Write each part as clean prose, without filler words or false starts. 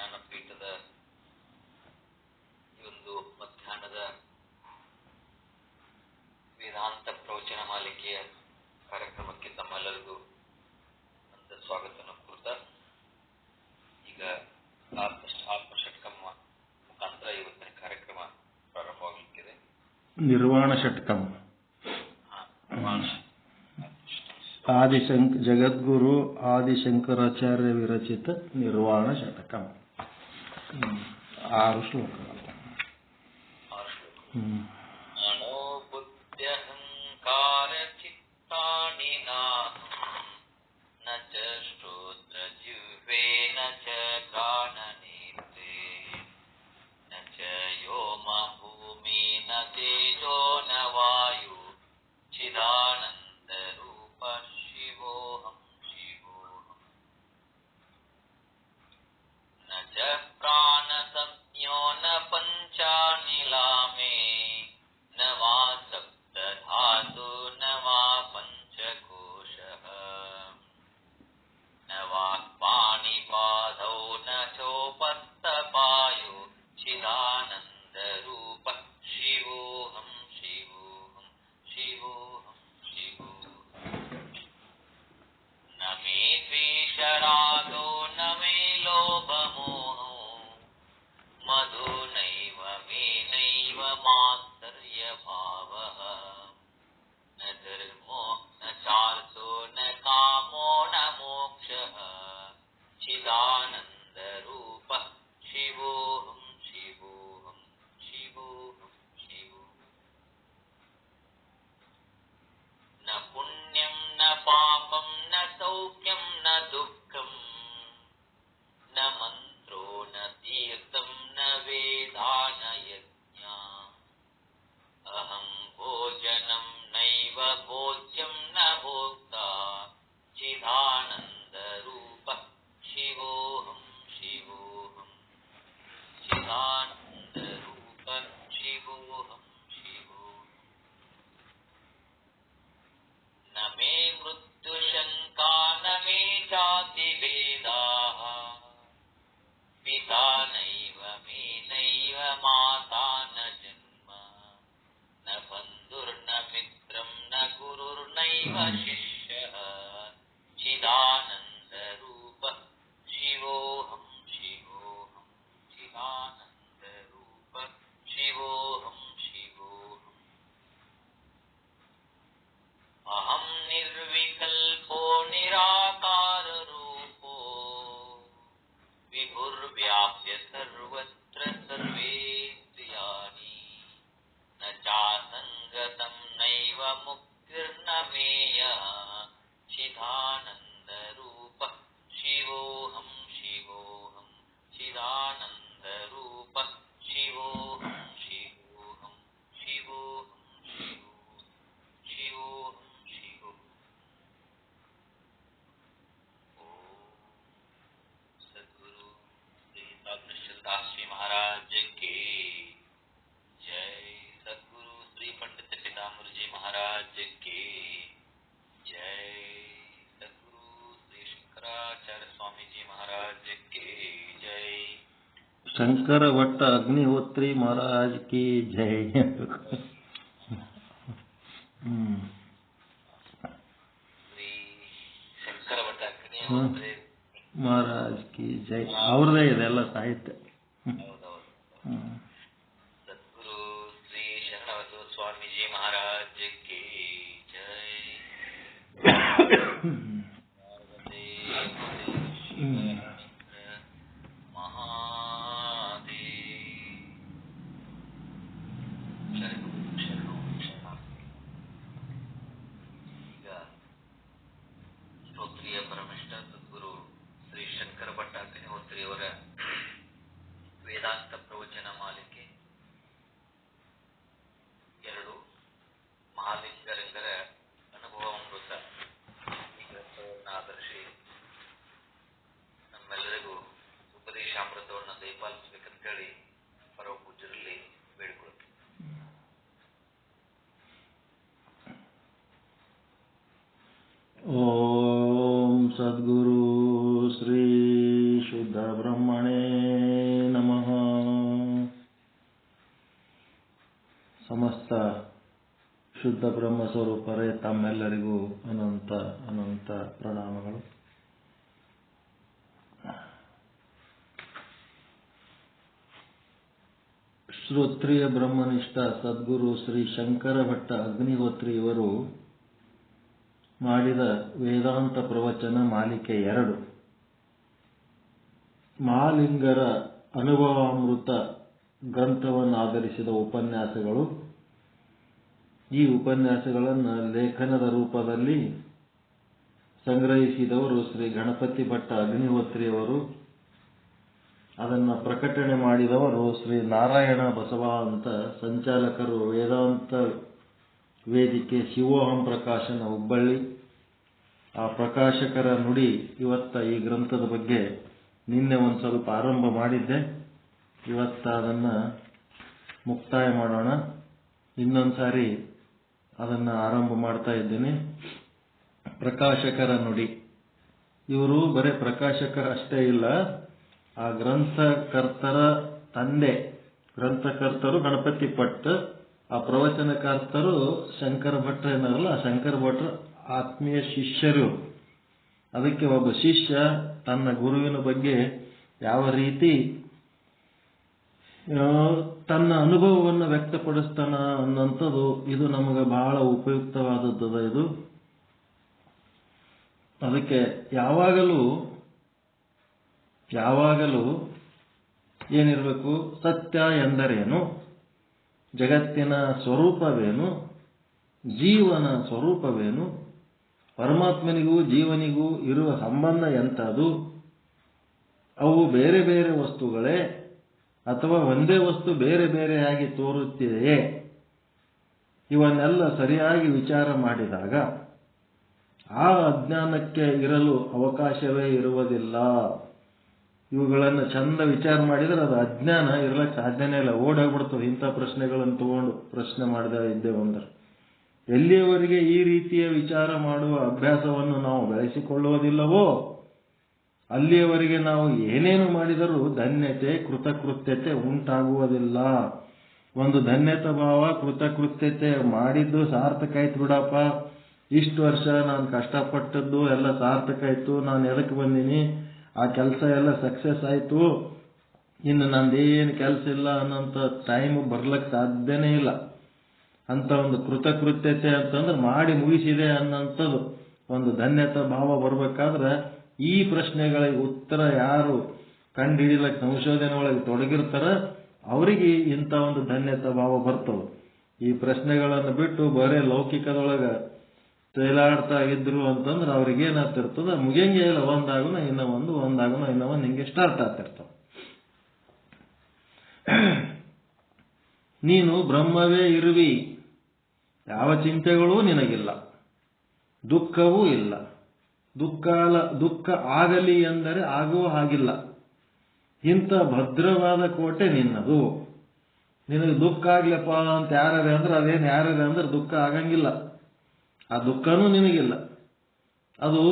ಜ್ಞಾನಪೀಠದ ಈ ಒಂದು ಮಧ್ಯಾಹ್ನದ ವೇದಾಂತ ಪ್ರವಚನ ಮಾಲಿಕೆಯ ಕಾರ್ಯಕ್ರಮಕ್ಕೆ ತಮ್ಮೆಲ್ಲರಿಗೂ ಅಂತ ಸ್ವಾಗತವನ್ನು ಕೋರುತ್ತಾ ಈಗ ಆತ್ಮಷಟ್ಕಂ ಮುಖಾಂತರ ಇವತ್ತಿನ ಕಾರ್ಯಕ್ರಮ ಪ್ರಾರಂಭವಾಗಲಿಕ್ಕಿದೆ. ನಿರ್ವಾಣ ಷಟ್ಕಂ ಜಗದ್ಗುರು ಆದಿಶಂಕರಾಚಾರ್ಯ ವಿರಚಿತ ನಿರ್ವಾಣ ಷಟ್ಕಂ 6 ಶ್ಲೋಕಗಳು. ಮನೋಬುದ್ಧ್ಯಹಂಕಾರ ಚಿತ್ತಾನಿ ನಾಹಂ ನ ಚ ಶ್ರೋತ್ರ ಜಿಹ್ವೆ ನ ಚ ಘ್ರಾಣನೇತ್ರೇ ನ ಚ ಯೋಮ ಭೂಮಿ ನ ತೇಜೋ ನ ವಾಯು ಚಿದಾನಂದ ರೂಪ ಶಿವೋಹಂ ಶಿವೋಹಂ ನ ಚ ಪ್ರಾಣ ಸಂಜ್ಞೋ ನ ಪಂಚಾನಿಲಾಮೇ ನ ವಾ ಸಪ್ತ ಧಾತು ನ ವಾ ಪಂಚಕೋಶಃ ನ ವಾ ಪಾಣಿಪಾದೌ ನ ಚೋಪಸ್ಥಪಾಯೋ ಚಿದಾನಂದ ರೂಪ ಶಿವೋಹಂ ಶಿವೋಹಂ ಶಿವೋಹಂ ಶಿವೋಹಂ ನ ಮೇ ದ್ವೇಷರಾಗೋ ನ ಮೇ ಲೋಭಮೋಹೋ ಮಧು ನೈವ ಮೇ ನೈವ ಮಾತ್ಸರ್ಯ ಭಾವಃ ನ ಧರ್ಮೋ ನ ಚಾರ್ಥೋ ನ ಕಾಮೋ ನ ಮೋಕ್ಷಃ ಚಿದಾನಂದ ರೂಪ ಶಿವೋಹಂ ಶಿವೋಹಂ ಶಿವೋಹಂ ಶಿವೋಹಂ ನ ಪುಣ್ಯಂ ನ ಪಾಪಂ ನ ಸೌಖ್ಯಂ ನ ದುಃಖಂ ನ ಮಂತ್ರೋ ನ ತೀರ್ಥಂ ನ ವೇದಾ ನ ಯಜ್ಞ ಅಹಂ ಭೋಜನಂ ನೈವ ಭೋಜ್ಯಂ ನ ಭೋಕ್ತಾ ಚಿದಾನಂದ ರೂಪ ಶಿವೋಹಂ ಶಿವೋಹಂ ಚಿದಾನಂದ ರೂಪ ಶಿವೋಹಂ ಶಿವೋಹಂ ನ ಮೇ ಮೃತ್ಯು ಶಂಕಾ ನ ಮೇ ಜಾತಿ ಭೇದಾಃ ಪಿತಾ ನೈವ ಮೇ ನೈವ ಮಾತಾ ನ ಜನ್ಮ ನ ಬಂಧುರ್ನ ಮಿತ್ರಂ ನ ಗುರುರ್ನೈವ ಶಿಷ್ಯಃ ಚಿದಾನಂದ ರೂಪ ಶಿವೋಹಂ ಶಿವೋಹಂ ಚಿದಾನಂದ ರೂಪ ಶಿವೋಹಂ ಶಿವೋಹಂ ಅಹಂ ನಿರ್ವಿಕಲ್ಪೋ ನಿರಾಕಾರ ರೂಪೋ ವಿಭುರ್ವ್ಯಾಪ್ಯ ಸರ್ವತ್ರ ಸರ್ವೇಂದ್ರಿಯಾಣಿ ನ ಚಾಸಂಗತಂ ನೈವ ಮುಕ್ತಿರ್ನ ಮೇಯಃ ಚಿದಾನಂದ ರೂಪ ಶಿವೋಹಂ ಶಿವೋಹಂ ಚಿದಾನಂದ ರೂಪ ಶಿವೋಹಂ ಶಿವೋಹಂ ಶಿವೋಹಂ ಶಿವೋಹಂ ಶಿವೋಹಂ सद्गुरु श्री दास श्री महाराज की जय। सद्गुरु श्री पंडित पीताम्बर जी महाराज की जय। सद्गुरु श्री शंकराचार्य स्वामी जी महाराज की जय। शंकर भट्ट अग्निहोत्री महाराज की जय। श्री शंकर भट्ट अग्निहोत्री महाराज की जय. ಅವ್ರದೇ ಇದೆಲ್ಲ ಸಾಹಿತ್ಯ. सद्गुरु श्री शरणवतो स्वामी जी महाराज की जय। ಈಗ ಸ್ತೋತ್ರಿಯ ಪರಮಿಷ್ಠ ಸದ್ಗುರು ಶ್ರೀ ಶಂಕರ ಭಟ್ಟ ಅಗ್ನಿಹೋತ್ರಿಯವರ ವೇದಾಂತ ಪ್ರವಚನ ಮಾಲಿಕೆ 2 ಮಹಾಲಿಂಗರಂಗರ ಅನುಭವಾಮೃತ ಈ ಗ್ರಂಥವನ್ನು ಆಧರಿಸಿ ನಮ್ಮೆಲ್ಲರಿಗೂ ಉಪದೇಶಾಮೃತವನ್ನು ದಯಪಾಲಿಸಬೇಕಂತೇಳಿ ಪರಮ ಪೂಜ್ಯರಲ್ಲಿ ಬೇಡಿಕೊಳ್ಳುತ್ತೇವೆ. ಓಂ ಸದ್ಗುರು ಶ್ರೀ ಶುದ್ಧ ಬ್ರಹ್ಮಣೇ ಶುದ್ಧ ಬ್ರಹ್ಮ ಸ್ವರೂಪರೇ ತಮ್ಮೆಲ್ಲರಿಗೂ ಅನಂತ ಅನಂತ ಪ್ರಣಾಮಗಳು. ಶ್ರೋತ್ರಿಯ ಬ್ರಹ್ಮನಿಷ್ಠ ಸದ್ಗುರು ಶ್ರೀ ಶಂಕರ ಭಟ್ಟ ಅಗ್ನಿಹೋತ್ರಿ ಇವರು ಮಾಡಿದ ವೇದಾಂತ ಪ್ರವಚನ ಮಾಲಿಕೆ 2 ಮಹಾಲಿಂಗರ ಅನುಭವಾಮೃತ ಗ್ರಂಥವನ್ನು ಆಧರಿಸಿದ ಉಪನ್ಯಾಸಗಳು. ಈ ಉಪನ್ಯಾಸಗಳನ್ನು ಲೇಖನದ ರೂಪದಲ್ಲಿ ಸಂಗ್ರಹಿಸಿದವರು ಶ್ರೀ ಗಣಪತಿ ಭಟ್ಟ ಅಗ್ನಿಹೋತ್ರಿಯವರು. ಅದನ್ನು ಪ್ರಕಟಣೆ ಮಾಡಿದವರು ಶ್ರೀ ನಾರಾಯಣ ಬಸವ ಅಂತ ಸಂಚಾಲಕರು, ವೇದಾಂತ ವೇದಿಕೆ ಶಿವೋಹಂ ಪ್ರಕಾಶನ ಹುಬ್ಬಳ್ಳಿ. ಆ ಪ್ರಕಾಶಕರ ನುಡಿ. ಇವತ್ತ ಈ ಗ್ರಂಥದ ಬಗ್ಗೆ ನಿನ್ನೆ ಒಂದು ಸ್ವಲ್ಪ ಆರಂಭ ಮಾಡಿದ್ದೆ, ಇವತ್ತ ಅದನ್ನು ಮುಕ್ತಾಯ ಮಾಡೋಣ. ಇನ್ನೊಂದು ಸಾರಿ ಅದನ್ನು ಆರಂಭ ಮಾಡ್ತಾ ಇದ್ದೀನಿ. ಪ್ರಕಾಶಕರ ನುಡಿ. ಇವರು ಬರೀ ಪ್ರಕಾಶಕರಷ್ಟೇ ಇಲ್ಲ, ಆ ಗ್ರಂಥಕರ್ತರ ತಂದೆ. ಗ್ರಂಥಕರ್ತರು ಗಣಪತಿ ಭಟ್, ಆ ಪ್ರವಚನಕರ್ತರು ಶಂಕರ ಭಟ್ರ ಏನಾರಲ್ಲ, ಆ ಶಂಕರ ಭಟ್ರ ಆತ್ಮೀಯ ಶಿಷ್ಯರು. ಅದಕ್ಕೆ ಒಬ್ಬ ಶಿಷ್ಯ ತನ್ನ ಗುರುವಿನ ಬಗ್ಗೆ ಯಾವ ರೀತಿ ತನ್ನ ಅನುಭವವನ್ನು ವ್ಯಕ್ತಪಡಿಸ್ತಾನ ಅನ್ನೋಂಥದ್ದು ಇದು ನಮಗೆ ಬಹಳ ಉಪಯುಕ್ತವಾದದ್ದು. ಇದು ಅದಕ್ಕೆ ಯಾವಾಗಲೂ ಏನಿರಬೇಕು, ಸತ್ಯ ಎಂದರೇನು, ಜಗತ್ತಿನ ಸ್ವರೂಪವೇನು, ಜೀವನ ಸ್ವರೂಪವೇನು, ಪರಮಾತ್ಮನಿಗೂ ಜೀವನಿಗೂ ಇರುವ ಸಂಬಂಧ ಎಂಥದ್ದು, ಅವು ಬೇರೆ ಬೇರೆ ವಸ್ತುಗಳೇ ಅಥವಾ ಒಂದೇ ವಸ್ತು ಬೇರೆ ಬೇರೆಯಾಗಿ ತೋರುತ್ತಿದೆಯೇ, ಇವನ್ನೆಲ್ಲ ಸರಿಯಾಗಿ ವಿಚಾರ ಮಾಡಿದಾಗ ಆ ಅಜ್ಞಾನಕ್ಕೆ ಇರಲು ಅವಕಾಶವೇ ಇರುವುದಿಲ್ಲ. ಇವುಗಳನ್ನು ಚಂದ ವಿಚಾರ ಮಾಡಿದರೆ ಅದು ಅಜ್ಞಾನ ಇರಲಿಕ್ಕೆ ಸಾಧ್ಯನೇ ಇಲ್ಲ, ಓಡಾಗ್ಬಿಡ್ತದೆ. ಇಂಥ ಪ್ರಶ್ನೆಗಳನ್ನು ತಗೊಂಡು ಪ್ರಶ್ನೆ ಮಾಡದೇ ಇದ್ದೇವೆ ಅಂದ್ರೆ, ಎಲ್ಲಿಯವರೆಗೆ ಈ ರೀತಿಯ ವಿಚಾರ ಮಾಡುವ ಅಭ್ಯಾಸವನ್ನು ನಾವು ಬೆಳೆಸಿಕೊಳ್ಳುವುದಿಲ್ಲವೋ ಅಲ್ಲಿಯವರೆಗೆ ನಾವು ಏನೇನು ಮಾಡಿದರೂ ಧನ್ಯತೆ ಕೃತಕೃತ್ಯತೆ ಉಂಟಾಗುವುದಿಲ್ಲ. ಒಂದು ಧನ್ಯತಾ ಭಾವ, ಕೃತಕೃತ್ಯತೆ ಮಾಡಿದ್ದು ಸಾರ್ಥಕ ಆಯ್ತು ಬಿಡಪ್ಪ, ಇಷ್ಟು ವರ್ಷ ನಾನು ಕಷ್ಟಪಟ್ಟದ್ದು ಎಲ್ಲ ಸಾರ್ಥಕ ಆಯ್ತು, ನಾನು ಎದಕ್ಕೆ ಬಂದೀನಿ, ಆ ಕೆಲಸ ಎಲ್ಲ ಸಕ್ಸಸ್ ಆಯಿತು, ಇನ್ನು ನಂದೇನು ಕೆಲಸ ಇಲ್ಲ ಅನ್ನೋಂಥ ಟೈಮ್ ಬರ್ಲಿಕ್ಕೆ ಸಾಧ್ಯನೇ ಇಲ್ಲ. ಅಂತ ಒಂದು ಕೃತಕೃತ್ಯತೆ ಅಂತಂದ್ರೆ ಮಾಡಿ ಮುಗಿಸಿದೆ ಅನ್ನೋಂಥದ್ದು ಒಂದು ಧನ್ಯತಾ ಭಾವ ಬರಬೇಕಾದ್ರೆ ಈ ಪ್ರಶ್ನೆಗಳಿಗೆ ಉತ್ತರ ಯಾರು ಕಂಡುಹಿಡಿಯಲಿಕ್ಕೆ ಸಂಶೋಧನೆ ಒಳಗೆ ತೊಡಗಿರ್ತಾರ ಅವರಿಗೆ ಇಂಥ ಒಂದು ಧನ್ಯತಾ ಭಾವ ಬರ್ತವೆ. ಈ ಪ್ರಶ್ನೆಗಳನ್ನು ಬಿಟ್ಟು ಬರೇ ಲೌಕಿಕದೊಳಗೆ ತೇಲಾಡ್ತಾ ಇದ್ರು ಅಂತಂದ್ರೆ ಅವ್ರಿಗೆ ಏನಾಗ್ತಿರ್ತದೆ, ಮುಗಿಯಂಗೆ ಇಲ್ಲ, ಒಂದಾಗುನ ಇನ್ನೂ ಒಂದಾಗುನ ಇನ್ನೂ ಒಂದು, ಹಿಂಗೆ ಸ್ಟಾರ್ಟ್ ಆಗ್ತಿರ್ತಾವ. ನೀನು ಬ್ರಹ್ಮವೇ ಇರುವಿ, ಯಾವ ಚಿಂತೆಗಳೂ ನಿನಗಿಲ್ಲ, ದುಃಖವೂ ಇಲ್ಲ. ದುಃಖ ಆಗಲಿ ಎಂದರೆ ಆಗುವ ಹಾಗಿಲ್ಲ. ಇಂಥ ಭದ್ರವಾದ ಕೋಟೆ ನಿನ್ನದು. ನಿನಗೆ ದುಃಖ ಆಗ್ಲಪ್ಪ ಅಂತ ಯಾರೇ ಅಂದ್ರೆ ಅದೇನು ಯಾರೇ ಅಂದ್ರೆ ದುಃಖ ಆಗಂಗಿಲ್ಲ, ಆ ದುಃಖನೂ ನಿನಗಿಲ್ಲ. ಅದು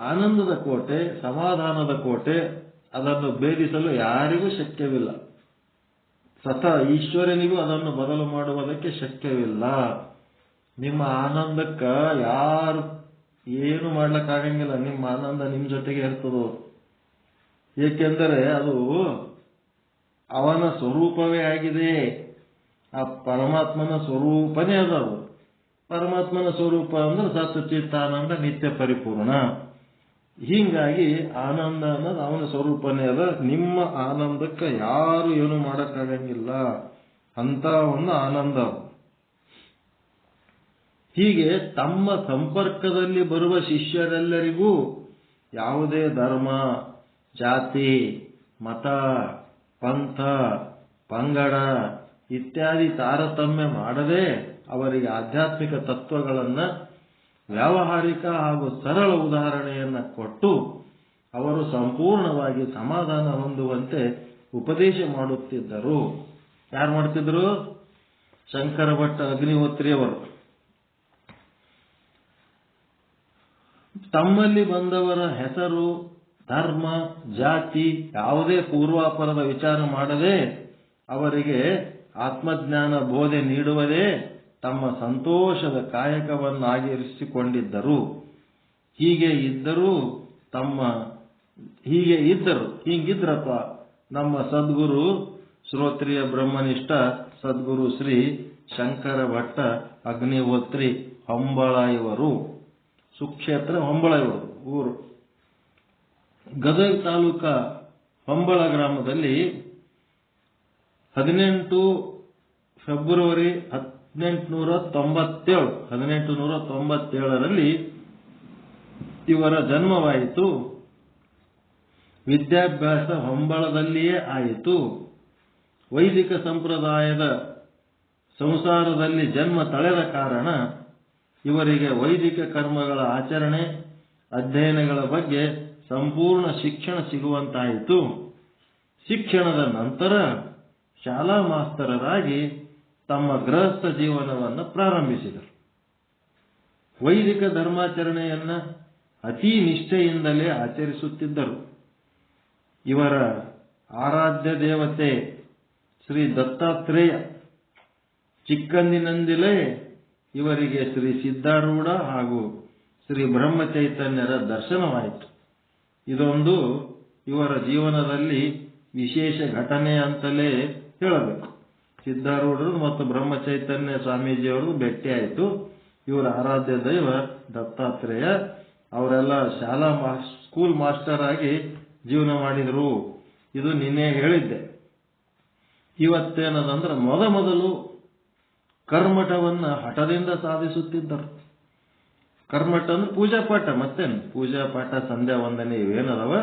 ಆನಂದದ ಕೋಟೆ, ಸಮಾಧಾನದ ಕೋಟೆ. ಅದನ್ನು ಭೇದಿಸಲು ಯಾರಿಗೂ ಶಕ್ಯವಿಲ್ಲ. ಸ್ವತಃ ಈಶ್ವರನಿಗೂ ಅದನ್ನು ಬದಲು ಮಾಡುವುದಕ್ಕೆ ಶಕ್ಯವಿಲ್ಲ. ನಿಮ್ಮ ಆನಂದಕ್ಕೆ ಯಾರು ಏನು ಮಾಡ್ಲಿಕ್ಕಾಗಂಗಿಲ್ಲ. ನಿಮ್ಮ ಆನಂದ ನಿಮ್ಮ ಜೊತೆಗೆ ಇರ್ತದೋ, ಏಕೆಂದರೆ ಅದು ಅವನ ಸ್ವರೂಪವೇ ಆಗಿದೆ. ಆ ಪರಮಾತ್ಮನ ಸ್ವರೂಪನೇ ಅದು. ಪರಮಾತ್ಮನ ಸ್ವರೂಪ ಅಂದ್ರೆ ಸತ್ ಚಿತ್ತಾನಂದ ನಿತ್ಯ ಪರಿಪೂರ್ಣ. ಹೀಗಾಗಿ ಆನಂದ ಅನ್ನೋದು ಅವನ ಸ್ವರೂಪನೇ ಅದ. ನಿಮ್ಮ ಆನಂದಕ್ಕೆ ಯಾರು ಏನು ಮಾಡಕ್ಕಾಗಂಗಿಲ್ಲ, ಅಂತ ಒಂದು ಆನಂದ. ಹೀಗೆ ತಮ್ಮ ಸಂಪರ್ಕದಲ್ಲಿ ಬರುವ ಶಿಷ್ಯರೆಲ್ಲರಿಗೂ ಯಾವುದೇ ಧರ್ಮ, ಜಾತಿ, ಮತ, ಪಂಥ, ಪಂಗಡ ಇತ್ಯಾದಿ ತಾರತಮ್ಯ ಮಾಡದೆ ಅವರಿಗೆ ಆಧ್ಯಾತ್ಮಿಕ ತತ್ವಗಳನ್ನು ವ್ಯಾವಹಾರಿಕ ಹಾಗೂ ಸರಳ ಉದಾಹರಣೆಯನ್ನು ಕೊಟ್ಟು ಅವರು ಸಂಪೂರ್ಣವಾಗಿ ಸಮಾಧಾನ ಹೊಂದುವಂತೆ ಉಪದೇಶ ಮಾಡುತ್ತಿದ್ದರು. ಯಾರು ಮಾಡ್ತಿದ್ರು? ಶಂಕರ ಭಟ್ಟ ಅಗ್ನಿಹೋತ್ರಿಯವರು. ತಮ್ಮಲ್ಲಿ ಬಂದವರ ಹೆಸರು, ಧರ್ಮ, ಜಾತಿ ಯಾವುದೇ ಪೂರ್ವಾಪರದ ವಿಚಾರ ಮಾಡದೆ ಅವರಿಗೆ ಆತ್ಮಜ್ಞಾನ ಬೋಧೆ ನೀಡುವುದೇ ತಮ್ಮ ಸಂತೋಷದ ಕಾಯಕವನ್ನಾಗಿರಿಸಿಕೊಂಡಿದ್ದರು. ಹೀಗಿದ್ರಪ್ಪ ನಮ್ಮ ಸದ್ಗುರು ಶ್ರೋತ್ರಿಯ ಬ್ರಹ್ಮನಿಷ್ಠ ಸದ್ಗುರು ಶ್ರೀ ಶಂಕರ ಭಟ್ಟ ಅಗ್ನಿಹೋತ್ರಿ ಹೊಂಬಳ ಇವರು. ಸುಕ್ಷೇತ್ರ ಹೊಂಬಳ ಇವರು ಊರು. ಗದಗ ತಾಲೂಕ ಹೊಂಬಳ ಗ್ರಾಮದಲ್ಲಿ 18 ಫೆಬ್ರವರಿ 1897ರಲ್ಲಿ ಇವರ ಜನ್ಮವಾಯಿತು. ವಿದ್ಯಾಭ್ಯಾಸ ಹೊಂಬಳದಲ್ಲಿಯೇ ಆಯಿತು. ವೈದಿಕ ಸಂಪ್ರದಾಯದ ಸಂಸಾರದಲ್ಲಿ ಜನ್ಮ ತಳೆದ ಕಾರಣ ಇವರಿಗೆ ವೈದಿಕ ಕರ್ಮಗಳ ಆಚರಣೆ, ಅಧ್ಯಯನಗಳ ಬಗ್ಗೆ ಸಂಪೂರ್ಣ ಶಿಕ್ಷಣ ಸಿಗುವಂತಾಯಿತು. ಶಿಕ್ಷಣದ ನಂತರ ಶಾಲಾ ಮಾಸ್ತರರಾಗಿ ತಮ್ಮ ಗೃಹಸ್ಥ ಜೀವನವನ್ನು ಪ್ರಾರಂಭಿಸಿದರು. ವೈದಿಕ ಧರ್ಮಾಚರಣೆಯನ್ನ ಅತೀ ನಿಷ್ಠೆಯಿಂದಲೇ ಆಚರಿಸುತ್ತಿದ್ದರು. ಇವರ ಆರಾಧ್ಯ ದೇವತೆ ಶ್ರೀ ದತ್ತಾತ್ರೇಯ ಚಿಕ್ಕಂದಿನಿಂದಲೇ ಇವರಿಗೆ ಶ್ರೀ ಸಿದ್ಧಾರೂಢ ಹಾಗೂ ಶ್ರೀ ಬ್ರಹ್ಮಚೈತನ್ಯರ ದರ್ಶನವಾಯಿತು. ಇದೊಂದು ಇವರ ಜೀವನದಲ್ಲಿ ವಿಶೇಷ ಘಟನೆ ಅಂತಲೇ ಹೇಳಬೇಕು. ಸಿದ್ಧಾರೂಢರು ಮತ್ತು ಬ್ರಹ್ಮಚೈತನ್ಯ ಸ್ವಾಮೀಜಿಯವರು ಭೇಟಿಯಾಯಿತು. ಇವರ ಆರಾಧ್ಯ ದೈವ ದತ್ತಾತ್ರೇಯ. ಅವರೆಲ್ಲ ಸ್ಕೂಲ್ ಮಾಸ್ಟರ್ ಆಗಿ ಜೀವನ ಮಾಡಿದರು. ಇದು ನಿನ್ನೆ ಹೇಳಿದ್ದೆ. ಇವತ್ತೇನದಂದ್ರೆ ಮೊದಲು ಕರ್ಮಠವನ್ನ ಹಠದಿಂದ ಸಾಧಿಸುತ್ತಿದ್ದರು. ಕರ್ಮಠ ಅಂದ್ರೆ ಪೂಜಾ ಪಾಠ, ಮತ್ತೇನು ಪೂಜಾ ಪಾಠ, ಸಂಧ್ಯಾ ವಂದನೆ ಇವೇನದವ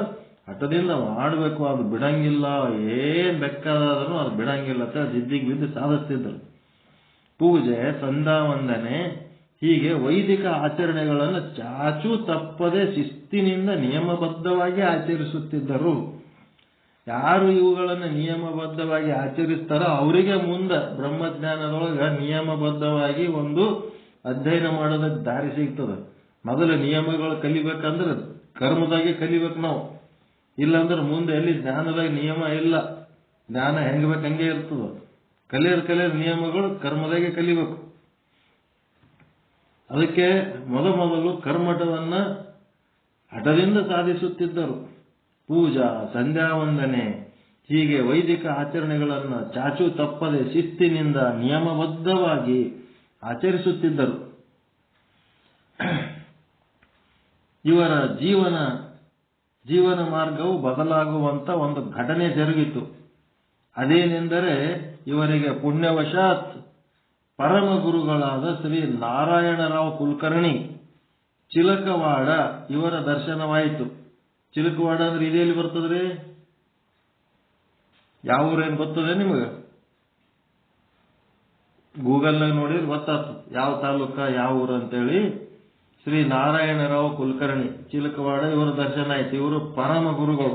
ಹಠದಿಂದ ಮಾಡಬೇಕು. ಅದು ಬಿಡಂಗಿಲ್ಲ, ಏನ್ ಬೇಕಾದ್ರೂ ಅದು ಬಿಡಂಗಿಲ್ಲ ಅಂತ ಜಿದ್ದಿಗೆ ಬಿದ್ದು ಸಾಧಿಸ್ತಿದ್ರು. ಪೂಜೆ, ಸಂಧ್ಯಾ ವಂದನೆ ಹೀಗೆ ವೈದಿಕ ಆಚರಣೆಗಳನ್ನು ಚಾಚೂ ತಪ್ಪದೆ ಶಿಸ್ತಿನಿಂದ ನಿಯಮಬದ್ಧವಾಗಿ ಆಚರಿಸುತ್ತಿದ್ದರು. ಯಾರು ಇವುಗಳನ್ನು ನಿಯಮಬದ್ಧವಾಗಿ ಆಚರಿಸ್ತಾರೋ ಅವರಿಗೆ ಮುಂದೆ ಬ್ರಹ್ಮಜ್ಞಾನದೊಳಗ ನಿಯಮಬದ್ಧವಾಗಿ ಒಂದು ಅಧ್ಯಯನ ಮಾಡೋದಕ್ಕೆ ದಾರಿ ಸಿಗ್ತದೆ. ಮೊದಲು ನಿಯಮಗಳು ಕಲಿಬೇಕಂದ್ರೆ ಕರ್ಮದಾಗೆ ಕಲಿಬೇಕು ನಾವು. ಇಲ್ಲಾಂದ್ರೆ ಮುಂದೆ ಎಲ್ಲಿ ಜ್ಞಾನದಾಗ ನಿಯಮ ಇಲ್ಲ, ಜ್ಞಾನ ಹೆಂಗ್ ಬೇಕು ಹಂಗೆ ಇರ್ತದ. ಕಲಿಯರ್ ನಿಯಮಗಳು ಕರ್ಮದಾಗೆ ಕಲಿಬೇಕು. ಅದಕ್ಕೆ ಮೊದಲು ಕರ್ಮಠವನ್ನ ಹಠದಿಂದ ಸಾಧಿಸುತ್ತಿದ್ದರು. ಪೂಜಾ, ಸಂಧ್ಯಾ ವಂದನೆ ಹೀಗೆ ವೈದಿಕ ಆಚರಣೆಗಳನ್ನು ಚಾಚೂ ತಪ್ಪದೆ ಶಿಸ್ತಿನಿಂದ ನಿಯಮಬದ್ಧವಾಗಿ ಆಚರಿಸುತ್ತಿದ್ದರು. ಇವರ ಜೀವನ ಮಾರ್ಗವು ಬದಲಾಗುವಂತ ಒಂದು ಘಟನೆ ಜರುಗಿತು. ಅದೇನೆಂದರೆ ಇವರಿಗೆ ಪುಣ್ಯವಶಾತ್ ಪರಮ ಗುರುಗಳಾದ ಶ್ರೀ ನಾರಾಯಣರಾವ್ ಕುಲಕರ್ಣಿ ಚಿಲಕವಾಡ ಇವರ ದರ್ಶನವಾಯಿತು. ಚಿಲಕವಾಡ ಅಂದ್ರೆ ಇದೆಯಲ್ಲಿ ಬರ್ತದ್ರಿ? ಯಾವ ಊರೇನು ಗೊತ್ತದೆ ನಿಮಗೆ? ಗೂಗಲ್ನಾಗ ನೋಡಿದ್ರೆ ಗೊತ್ತಾಗ್ತದೆ ಯಾವ ತಾಲೂಕ ಯಾವ ಊರು ಅಂತೇಳಿ. ಶ್ರೀ ನಾರಾಯಣರಾವ್ ಕುಲಕರ್ಣಿ ಚಿಲಕವಾಡ ಇವರ ದರ್ಶನ ಆಯ್ತು. ಇವರು ಪರಮ ಗುರುಗಳು.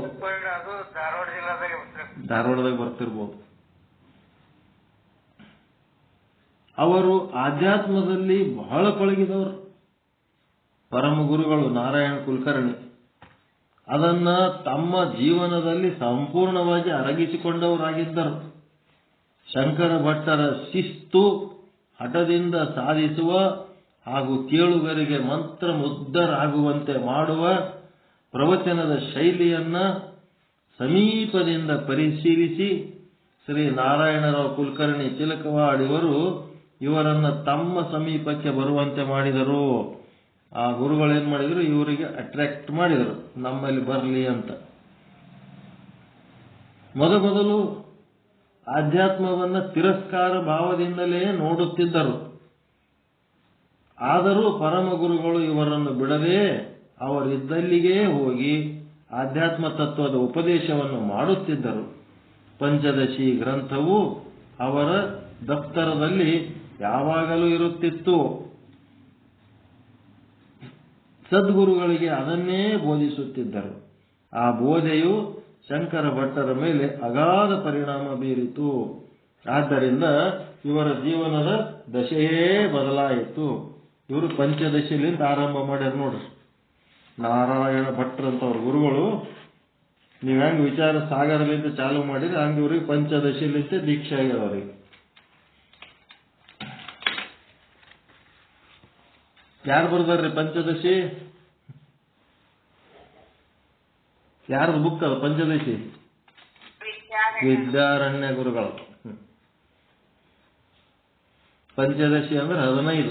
ಧಾರವಾಡದಾಗ ಬರ್ತಿರ್ಬೋದು. ಅವರು ಆಧ್ಯಾತ್ಮದಲ್ಲಿ ಬಹಳ ಪಳಗಿದವರು. ಪರಮ ಗುರುಗಳು ನಾರಾಯಣ ಕುಲಕರ್ಣಿ ಅದನ್ನ ತಮ್ಮ ಜೀವನದಲ್ಲಿ ಸಂಪೂರ್ಣವಾಗಿ ಅರಗಿಸಿಕೊಂಡವರಾಗಿದ್ದರು. ಶಂಕರ ಭಟ್ಟರ ಶಿಸ್ತು, ಹಠದಿಂದ ಸಾಧಿಸುವ ಹಾಗೂ ಕೇಳುಗರಿಗೆ ಮಂತ್ರ ಮುಗ್ಧರಾಗುವಂತೆ ಮಾಡುವ ಪ್ರವಚನದ ಶೈಲಿಯನ್ನ ಸಮೀಪದಿಂದ ಪರಿಶೀಲಿಸಿ ಶ್ರೀ ನಾರಾಯಣರಾವ್ ಕುಲಕರ್ಣಿ ಚಿಲಕವಾಡ್ ಇವರನ್ನ ತಮ್ಮ ಸಮೀಪಕ್ಕೆ ಬರುವಂತೆ ಮಾಡಿದರು. ಆ ಗುರುಗಳೇನ್ ಮಾಡಿದ್ರು, ಇವರಿಗೆ ಅಟ್ರಾಕ್ಟ್ ಮಾಡಿದರು, ನಮ್ಮಲ್ಲಿ ಬರಲಿ ಅಂತ. ಮೊದಲು ಆಧ್ಯಾತ್ಮವನ್ನ ತಿರಸ್ಕಾರ ಭಾವದಿಂದಲೇ ನೋಡುತ್ತಿದ್ದರು. ಆದರೂ ಪರಮ ಗುರುಗಳು ಇವರನ್ನು ಬಿಡದೆ ಅವರಿದ್ದಲ್ಲಿಗೇ ಹೋಗಿ ಆಧ್ಯಾತ್ಮ ತತ್ವದ ಉಪದೇಶವನ್ನು ಮಾಡುತ್ತಿದ್ದರು. ಪಂಚದಶಿ ಗ್ರಂಥವು ಅವರ ದಫ್ತರದಲ್ಲಿ ಯಾವಾಗಲೂ ಇರುತ್ತಿತ್ತು. ಸದ್ಗುರುಗಳಿಗೆ ಅದನ್ನೇ ಬೋಧಿಸುತ್ತಿದ್ದರು. ಆ ಬೋಧೆಯು ಶಂಕರ ಭಟ್ಟರ ಮೇಲೆ ಅಗಾಧ ಪರಿಣಾಮ ಬೀರಿತು. ಆದ್ದರಿಂದ ಇವರ ಜೀವನದ ದಶೆಯೇ ಬದಲಾಯಿತು. ಇವರು ಪಂಚದಶಿಲಿಂದ ಆರಂಭ ಮಾಡ್ಯಾರ ನೋಡ್ರಿ. ನಾರಾಯಣ ಭಟ್ರಂತ ಅವ್ರ ಗುರುಗಳು. ನೀವ್ ಹೆಂಗ್ ವಿಚಾರ ಸಾಗರಲಿಂದ ಚಾಲು ಮಾಡಿದ್ರೆ ಹಂಗ ಇವ್ರಿಗೆ ಪಂಚದಶಿಲಿಂದ ದೀಕ್ಷೆ ಆಗ್ಯಾರ. ಅವ್ರಿಗೆ ಯಾರು ಬರ್ದಾರ್ರಿ ಪಂಚದಶಿ? ಯಾರ್ದು ಬುಕ್ ಅದು ಪಂಚದಶಿ? ವಿದ್ಯಾರಣ್ಯ ಗುರುಗಳು. ಪಂಚದಶಿ ಅಂದ್ರೆ 15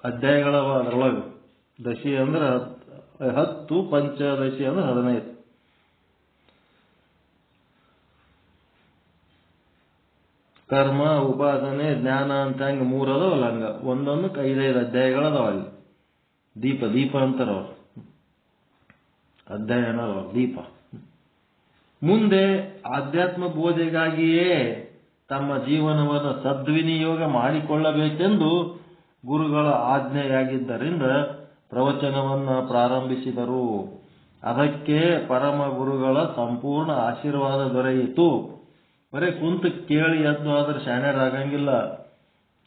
ಅಧ್ಯಾಯಗಳವ ಅದರೊಳಗೆ. ದಶಿ ಅಂದ್ರೆ 10, ಪಂಚದಶಿ ಅಂದ್ರೆ 15. ಕರ್ಮ, ಉಪಾಸನೆ, ಜ್ಞಾನ ಅಂತ ಹಂಗೆ 3 ಅದಾವಲ್ಲ, ಹಂಗ ಒಂದೊಂದಕ್ಕೆ 5 ಅಧ್ಯಾಯಗಳದಾವ. ಅಲ್ಲಿ ದೀಪ ಅಂತಾರ ಅವ್ರು. ಅಧ್ಯಾಯ ಅನ್ನೋದು ದೀಪ. ಮುಂದೆ ಆಧ್ಯಾತ್ಮ ಬೋಧೆಗಾಗಿಯೇ ತಮ್ಮ ಜೀವನವನ್ನು ಸದ್ವಿನಿಯೋಗ ಮಾಡಿಕೊಳ್ಳಬೇಕೆಂದು ಗುರುಗಳ ಆಜ್ಞೆಯಾಗಿದ್ದರಿಂದ ಪ್ರವಚನವನ್ನು ಪ್ರಾರಂಭಿಸಿದರು. ಅದಕ್ಕೆ ಪರಮ ಗುರುಗಳ ಸಂಪೂರ್ಣ ಆಶೀರ್ವಾದ ದೊರೆಯಿತು. ಬರೀ ಕುಂತು ಕೇಳಿ ಎದ್ದು ಆದ್ರೆ ಶಾಣ್ಯರಾಗಂಗಿಲ್ಲ.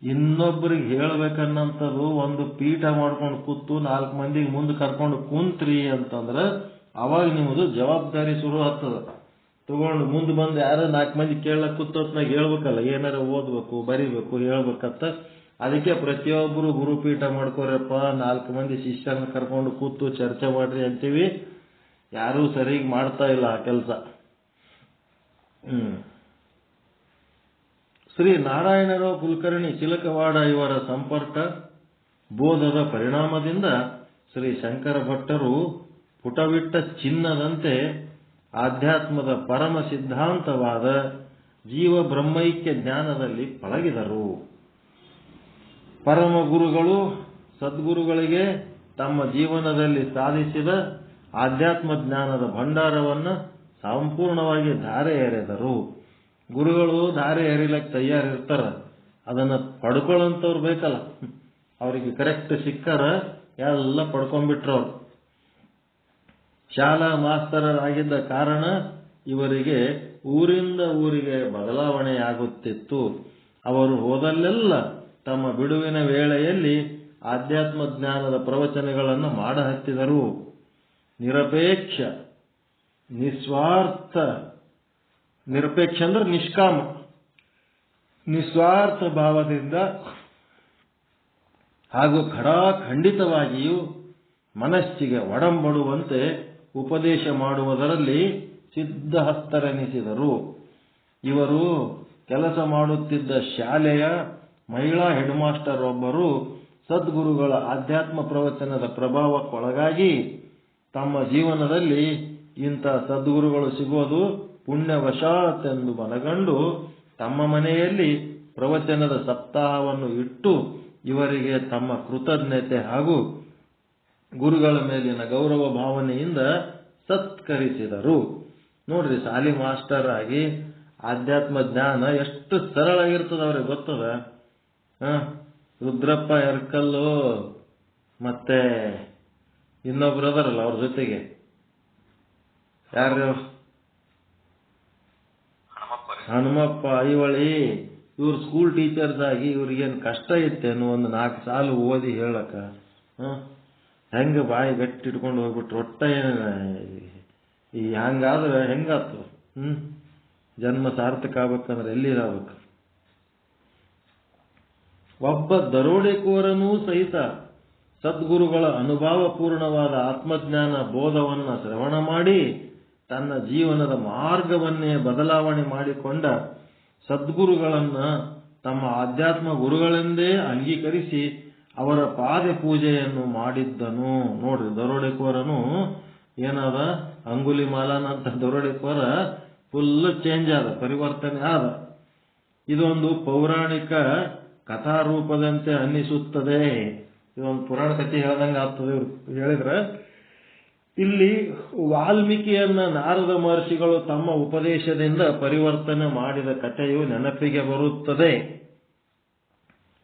ಇನ್ನೊಬ್ಬರಿಗೆ ಹೇಳ್ಬೇಕನ್ನಂಥದ್ದು ಒಂದು ಪೀಠ ಮಾಡ್ಕೊಂಡು ಕೂತು 4 ಮಂದಿಗೆ ಮುಂದೆ ಕರ್ಕೊಂಡು ಕುಂತ್ರಿ ಅಂತಂದ್ರೆ ಅವಾಗ ನಿಮ್ಮದು ಜವಾಬ್ದಾರಿ ಶುರು ಆಗ್ತದ. ತಗೊಂಡು ಮುಂದೆ ಬಂದು ಯಾರೋ 4 ಮಂದಿ ಕೇಳಕ್ ಕೂತೊತ್ನಾಗ ಹೇಳ್ಬೇಕಲ್ಲ, ಏನಾರ ಓದ್ಬೇಕು, ಬರಿಬೇಕು, ಹೇಳ್ಬೇಕಂತ. ಅದಕ್ಕೆ ಪ್ರತಿಯೊಬ್ಬರು ಗುರುಪೀಠ ಮಾಡ್ಕೋರಪ್ಪ, 4 ಮಂದಿ ಶಿಷ್ಯರನ್ನ ಕರ್ಕೊಂಡು ಕೂತು ಚರ್ಚೆ ಮಾಡ್ರಿ ಅಂತೀವಿ. ಯಾರೂ ಸರಿಯಾಗಿ ಮಾಡ್ತಾ ಇಲ್ಲ ಆ ಕೆಲಸ. ಶ್ರೀ ನಾರಾಯಣರಾವ್ ಕುಲಕರ್ಣಿ ಚಿಲಕವಾಡ ಇವರ ಸಂಪರ್ಕ ಬೋಧದ ಪರಿಣಾಮದಿಂದ ಶ್ರೀ ಶಂಕರ ಭಟ್ಟರು ಪುಟವಿಟ್ಟ ಚಿನ್ನದಂತೆ ಆಧ್ಯಾತ್ಮದ ಪರಮ ಸಿದ್ಧಾಂತವಾದ ಜೀವ ಬ್ರಹ್ಮೈಕ್ಯ ಜ್ಞಾನದಲ್ಲಿ ಪಳಗಿದರು. ಪರಮ ಗುರುಗಳು ಸದ್ಗುರುಗಳಿಗೆ ತಮ್ಮ ಜೀವನದಲ್ಲಿ ಸಾಧಿಸಿದ ಆಧ್ಯಾತ್ಮ ಜ್ಞಾನದ ಭಂಡಾರವನ್ನು ಸಂಪೂರ್ಣವಾಗಿ ಧಾರೆ ಎರೆದರು. ಗುರುಗಳು ಧಾರೆ ಎರಿಲಕ್ಕೆ ತಯಾರಿರ್ತಾರ, ಅದನ್ನ ಪಡ್ಕೊಳ್ಳೋಂಥವ್ರು ಬೇಕಲ್ಲ. ಅವರಿಗೆ ಕರೆಕ್ಟ್ ಸಿಕ್ಕಾರ ಎಲ್ಲ ಪಡ್ಕೊಂಡ್ಬಿಟ್ರವ್ರು. ಶಾಲಾ ಮಾಸ್ತರರಾಗಿದ್ದ ಕಾರಣ ಇವರಿಗೆ ಊರಿಂದ ಊರಿಗೆ ಬದಲಾವಣೆಯಾಗುತ್ತಿತ್ತು. ಅವರು ಹೋದಲ್ಲೆಲ್ಲ ತಮ್ಮ ಬಿಡುವಿನ ವೇಳೆಯಲ್ಲಿ ಆಧ್ಯಾತ್ಮ ಜ್ಞಾನದ ಪ್ರವಚನಗಳನ್ನು ಮಾಡಹತ್ತಿದರು. ನಿರಪೇಕ್ಷ, ನಿಸ್ವಾರ್ಥ, ನಿರಪೇಕ್ಷ ಅಂದ್ರೆ ನಿಷ್ಕಾಮ, ನಿಸ್ವಾರ್ಥ ಭಾವದಿಂದ ಹಾಗೂ ಖಂಡಿತವಾಗಿಯೂ ಮನಸ್ಸಿಗೆ ಒಡಂಬಡುವಂತೆ ಉಪದೇಶ ಮಾಡುವುದರಲ್ಲಿ ಸಿದ್ಧಹಸ್ತರೆನಿಸಿದರು. ಇವರು ಕೆಲಸ ಮಾಡುತ್ತಿದ್ದ ಶಾಲೆಯ ಮಹಿಳಾ ಹೆಡ್ ಮಾಸ್ಟರ್ ಒಬ್ಬರು ಸದ್ಗುರುಗಳ ಆಧ್ಯಾತ್ಮ ಪ್ರವಚನದ ಪ್ರಭಾವಕ್ಕೊಳಗಾಗಿ ತಮ್ಮ ಜೀವನದಲ್ಲಿ ಇಂಥ ಸದ್ಗುರುಗಳು ಸಿಗೋದು ಪುಣ್ಯವಶಾತೆಂದು ಮನಗಂಡು ತಮ್ಮ ಮನೆಯಲ್ಲಿ ಪ್ರವಚನದ ಸಪ್ತಾಹವನ್ನು ಇಟ್ಟು ಇವರಿಗೆ ತಮ್ಮ ಕೃತಜ್ಞತೆ ಹಾಗೂ ಗುರುಗಳ ಮೇಲಿನ ಗೌರವ ಭಾವನೆಯಿಂದ ಸತ್ಕರಿಸಿದರು. ನೋಡ್ರಿ, ಶಾಲಿ ಮಾಸ್ಟರ್ ಆಗಿ ಆಧ್ಯಾತ್ಮ ಜ್ಞಾನ ಎಷ್ಟು ಸರಳಾಗಿರ್ತದ ಅವ್ರಿಗೆ ಗೊತ್ತದ. ರುದ್ರಪ್ಪ ಎರ್ಕಲ್ಲು ಮತ್ತೆ ಇನ್ನೊಬ್ರು ಅದರಲ್ಲ ಅವ್ರ ಜೊತೆಗೆ, ಯಾರು, ಹನುಮಪ್ಪ ಐವಳಿ, ಇವ್ರು ಸ್ಕೂಲ್ ಟೀಚರ್ಸ್ ಆಗಿ ಇವ್ರಿಗೇನು ಕಷ್ಟ ಇತ್ತೇನು ಒಂದು 4 ಸಾಲು ಓದಿ ಹೇಳಕ? ಹೆಂಗ ಬಾಯಿ ಗಟ್ಟಿ ಇಟ್ಕೊಂಡು ಹೋಗ್ಬಿಟ್ರು. ಒಟ್ಟ ಈ ಹಂಗಾದ್ರೆ ಹೆಂಗಾತು? ಜನ್ಮ ಸಾರ್ಥಕ ಆಗ್ಬೇಕಂದ್ರೆ ಎಲ್ಲಿರಾಗಬೇಕು? ಒಬ್ಬ ದರೋಡೆಕೋರನೂ ಸಹಿತ ಸದ್ಗುರುಗಳ ಅನುಭವಪೂರ್ಣವಾದ ಆತ್ಮಜ್ಞಾನ ಬೋಧವನ್ನ ಶ್ರವಣ ಮಾಡಿ ತನ್ನ ಜೀವನದ ಮಾರ್ಗವನ್ನೇ ಬದಲಾವಣೆ ಮಾಡಿಕೊಂಡ ಸದ್ಗುರುಗಳನ್ನ ತಮ್ಮ ಆಧ್ಯಾತ್ಮ ಗುರುಗಳೆಂದೇ ಅಂಗೀಕರಿಸಿ ಅವರ ಪಾದ ಪೂಜೆಯನ್ನು ಮಾಡಿದ್ದನು. ನೋಡ್ರಿ, ದರೋಡೆಕೋರನು ಏನದ, ಅಂಗುಲಿ ಮಾಲನಂತ ದರೋಡೆಕೋರ ಫುಲ್ ಚೇಂಜ್ ಆದ, ಪರಿವರ್ತನೆ ಆದ. ಇದೊಂದು ಪೌರಾಣಿಕ ಕಥಾರೂಪದಂತೆ ಅನ್ನಿಸುತ್ತದೆ. ಇದೊಂದು ಪುರಾಣ ಕಥೆ ಹೇಳ್ದಂಗೆ ಆಗ್ತದೆ. ಇವ್ರು ಹೇಳಿದ್ರೆ ಇಲ್ಲಿ ವಾಲ್ಮೀಕಿಯನ್ನ ನಾರದ ಮಹರ್ಷಿಗಳು ತಮ್ಮ ಉಪದೇಶದಿಂದ ಪರಿವರ್ತನೆ ಮಾಡಿದ ಕಥೆಯು ನೆನಪಿಗೆ ಬರುತ್ತದೆ.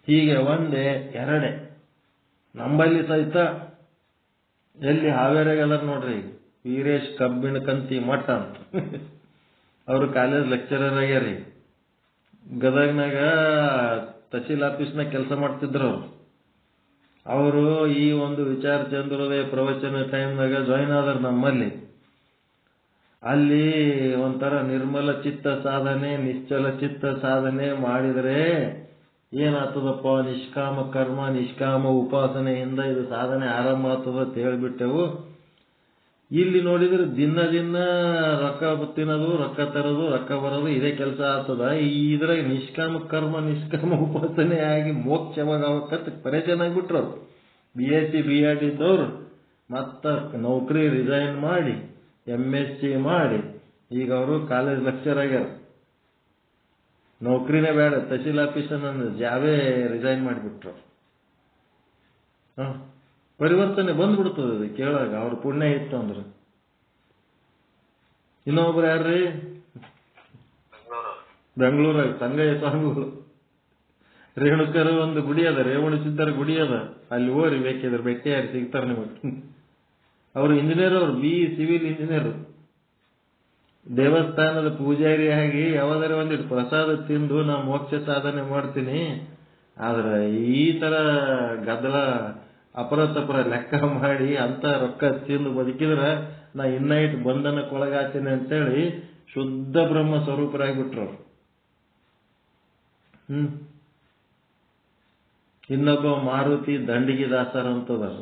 ಹೀಗೆ ಒಂದೇ ಎರಡೇ ನಂಬಲ್ಲಿ ಸಹಿತ ಎಲ್ಲಿ ಹಾವೇರಿಯಾಗದಾರ ನೋಡ್ರಿ, ವೀರೇಶ್ ಕಬ್ಬಿಣ ಕಂತಿ ಮಠ ಅಂತ. ಅವರು ಕಾಲೇಜ್ ಲೆಕ್ಚರರ್ ಆಗ್ಯಾರಿ. ಗದಗ್ನಾಗ ತಹಸೀಲ್ ಆಫೀಸ್ನಾಗ ಕೆಲಸ ಮಾಡ್ತಿದ್ರು. ಅವರು ಈ ಒಂದು ವಿಚಾರ ಚಂದ್ರೋದಯ ಪ್ರವಚನ ಟೈಮ್ನಾಗ ಜಾಯಿನ್ ಆದಾರ ನಮ್ಮಲ್ಲಿ. ಅಲ್ಲಿ ಒಂಥರ ನಿರ್ಮಲ ಚಿತ್ತ ಸಾಧನೆ, ನಿಶ್ಚಲ ಚಿತ್ತ ಸಾಧನೆ ಮಾಡಿದರೆ ಏನಾಗ್ತದಪ್ಪ, ನಿಷ್ಕಾಮ ಕರ್ಮ ನಿಷ್ಕಾಮ ಉಪಾಸನೆಯಿಂದ ಇದು ಸಾಧನೆ ಆರಂಭ ಆಗ್ತದ ಅಂತ ಹೇಳ್ಬಿಟ್ಟೆವು. ಇಲ್ಲಿ ನೋಡಿದ್ರೆ ದಿನ ರೊಕ್ಕ ತಿನ್ನೋದು, ರೊಕ್ಕ ತರೋದು, ರೊಕ್ಕ ಬರೋದು ಇದೇ ಕೆಲಸ ಆಗ್ತದ. ಇದ್ರಾಗ ನಿಷ್ಕಾಮ ಕರ್ಮ ನಿಷ್ಕಾಮ ಉಪಾಸನೆ ಆಗಿ ಮೋಕ್ಷವಾಗ ಅವಕ್ಕಂತ ಪರೇಶಾನ್ ಆಗಿಬಿಟ್ರು. BSc BEd ಇದ್ದವ್ರು ಮತ್ತ ನೌಕರಿ ರಿಸೈನ್ ಮಾಡಿ MSc ಮಾಡಿ ಈಗ ಅವರು ಕಾಲೇಜ್ ಲೆಕ್ಚರ್ ಆಗ್ಯಾರ. ನೌಕರಿನೇ ಬೇಡ, ತಹಸೀಲ್ ಆಫೀಸರ್ ನನ್ನ ಜಾವೇ ರಿಸೈನ್ ಮಾಡಿಬಿಟ್ರು. ಪರಿವರ್ತನೆ ಬಂದ್ಬಿಡ್ತದೆ ಕೇಳಾಗ, ಅವ್ರ ಪುಣ್ಯ ಇತ್ತು ಅಂದ್ರೆ. ಇನ್ನೊಬ್ರು ಯಾರ್ರಿ, ಬೆಂಗಳೂರಾಗ ಸಂಗಯ್ಯ ಸ್ವಾಮಿಗಳು ರೇಣುಕರ ಒಂದು ಗುಡಿ ಅದ, ರೇವಣ ಸಿದ್ಧರ ಗುಡಿ ಅದ, ಅಲ್ಲಿ ಹೋರಿ ಬೇಕಿದ್ರೆ ಭೇಟಿಯಾಗಿ ಸಿಗ್ತಾರೆ ನಿಮಗೆ. ಅವರು ಇಂಜಿನಿಯರ್, ಅವರು BE ಸಿವಿಲ್ ಇಂಜಿನಿಯರ್. ದೇವಸ್ಥಾನದ ಪೂಜಾರಿ ಆಗಿ ಯಾವ್ದಾರ ಒಂದಿಟ್ಟು ಪ್ರಸಾದ ತಿಂದು ನಾ ಮೋಕ್ಷ ಸಾಧನೆ ಮಾಡ್ತೀನಿ, ಆದ್ರೆ ಈ ತರ ಗದ್ದಲ ಅಪರತಪರ ಲೆಕ್ಕ ಮಾಡಿ ಅಂತ ರೊಕ್ಕ ತಿಂದು ಬದುಕಿದ್ರ ನಾ ಇನ್ನ ಇಟ್ಟು ಬಂಧನಕ್ಕೊಳಗಾತೀನಿ ಅಂತೇಳಿ ಶುದ್ಧ ಬ್ರಹ್ಮ ಸ್ವರೂಪರಾಗ್ಬಿಟ್ರು. ಇನ್ನೊಬ್ಬ ಮಾರುತಿ ದಂಡಿಗೆ ದಾಸರ ಅಂತದಾರ,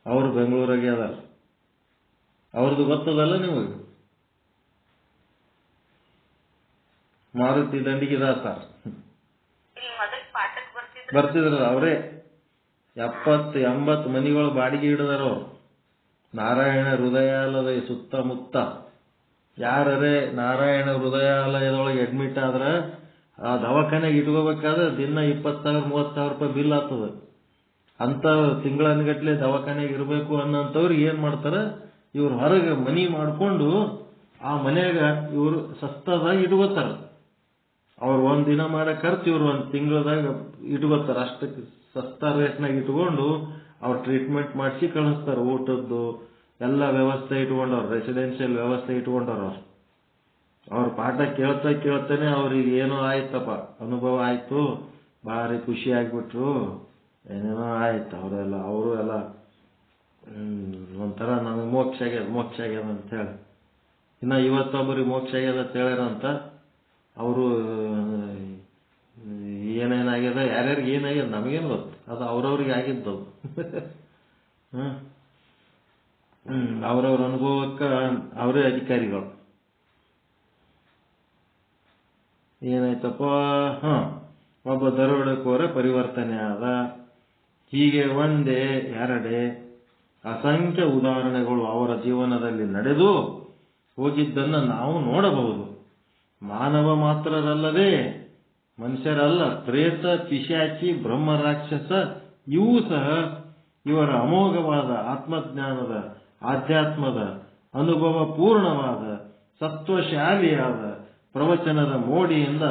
ಅವರು ಬೆಂಗಳೂರಾಗೆ ಅದಾರ. ಅವ್ರದ್ದು ಗೊತ್ತದಲ್ಲ ನಿಮಗೆ, ಮಾರುತಿ ದಂಡಿಗೆ ದಾಸರ ಬರ್ತಿದ್ರ. ಅವರೇ 70-80 ಮನಿಗಳು ಬಾಡಿಗೆ ಹಿಡಿದಾರ ಅವ್ರು. ನಾರಾಯಣ ಹೃದಯಾಲಯದ ಸುತ್ತಮುತ್ತ ಯಾರೇ ನಾರಾಯಣ ಹೃದಯಾಲಯದೊಳಗೆ ಅಡ್ಮಿಟ್ ಆದ್ರ ಆ ದವಾಖಾನೆಗೆ ಇಟ್ಕೋಬೇಕಾದ್ರೆ ದಿನ 20,000-30,000 ರೂಪಾಯಿ ಬಿಲ್ ಆಗ್ತದ. ಅಂತ ತಿಂಗಳನ್ಗಟ್ಲೆ ದವಾಖಾನೆಗೆ ಇರಬೇಕು ಅನ್ನೋಂಥವ್ರು ಏನ್ ಮಾಡ್ತಾರ, ಇವ್ರು ಹೊರಗೆ ಮನಿ ಮಾಡ್ಕೊಂಡು ಆ ಮನ್ಯಾಗ ಇವ್ರು ಸಸ್ತದಾಗ ಇಟ್ಕೋತಾರ. ಅವ್ರು ಒಂದಿನ ಮಾಡೋ ಖರ್ಚು ಇವ್ರು ಒಂದ್ ತಿಂಗಳದಾಗ ಇಟ್ಕೋತಾರ. ಅಷ್ಟಕ್ಕೆ ಸಸ್ತಾ ರೇಟ್ನಾಗ ಇಟ್ಕೊಂಡು ಅವ್ರು ಟ್ರೀಟ್ಮೆಂಟ್ ಮಾಡಿಸಿ ಕಳಿಸ್ತಾರ. ಊಟದ್ದು ಎಲ್ಲ ವ್ಯವಸ್ಥೆ ಇಟ್ಕೊಂಡವ್ರು, ರೆಸಿಡೆನ್ಷಿಯಲ್ ವ್ಯವಸ್ಥೆ ಇಟ್ಕೊಂಡವ್ರು. ಅವ್ರ ಪಾಠ ಕೇಳ್ತಾನೆ ಅವ್ರಿಗೆ ಏನೋ ಆಯ್ತಪ್ಪ, ಅನುಭವ ಆಯ್ತು, ಭಾರಿ ಖುಷಿ ಆಗ್ಬಿಟ್ರು, ಏನೇನೋ ಆಯ್ತು. ಅವರು ಎಲ್ಲ ಒಂಥರ ನನಗೆ ಮೋಕ್ಷ ಆಗ್ಯದ ಅಂತ ಹೇಳಿ. ಇನ್ನ ಇವತ್ತೊಬ್ಬರಿಗೆ ಮೋಕ್ಷ ಆಗ್ಯದ ಅಂತ ಹೇಳ್ಯಾರಂತ. ಅವರು ಏನೇನಾಗ್ಯದ, ಯಾರ್ಯಾರಿಗೆ ಏನಾಗ್ಯದ ನಮಗೇನು ಗೊತ್ತು, ಅದು ಅವ್ರವ್ರಿಗೆ ಆಗಿದ್ದು. ಅವ್ರವ್ರ ಅನುಭವಕ್ಕ ಅವರೇ ಅಧಿಕಾರಿಗಳು. ಏನಾಯ್ತಪ್ಪ, ಒಬ್ಬ ದರೋಡೆಕೋರ ಪರಿವರ್ತನೆ ಆದ. ಹೀಗೆ ಒಂದೇ ಎರಡೇ ಅಸಂಖ್ಯ ಉದಾಹರಣೆಗಳು ಅವರ ಜೀವನದಲ್ಲಿ ನಡೆದು ಹೋಗಿದ್ದನ್ನು ನಾವು ನೋಡಬಹುದು. ಮಾನವ ಮಾತ್ರರಲ್ಲದೆ ಮನುಷ್ಯರಲ್ಲ, ಪ್ರೇತ, ಪಿಶಾಚಿ, ಬ್ರಹ್ಮ, ರಾಕ್ಷಸ ಇವೂ ಸಹ ಇವರ ಅಮೋಘವಾದ ಆತ್ಮಜ್ಞಾನದ, ಆಧ್ಯಾತ್ಮದ ಅನುಭವ ಪೂರ್ಣವಾದ, ಸತ್ವಶಾಲಿಯಾದ ಪ್ರವಚನದ ಮೋಡಿಯಿಂದ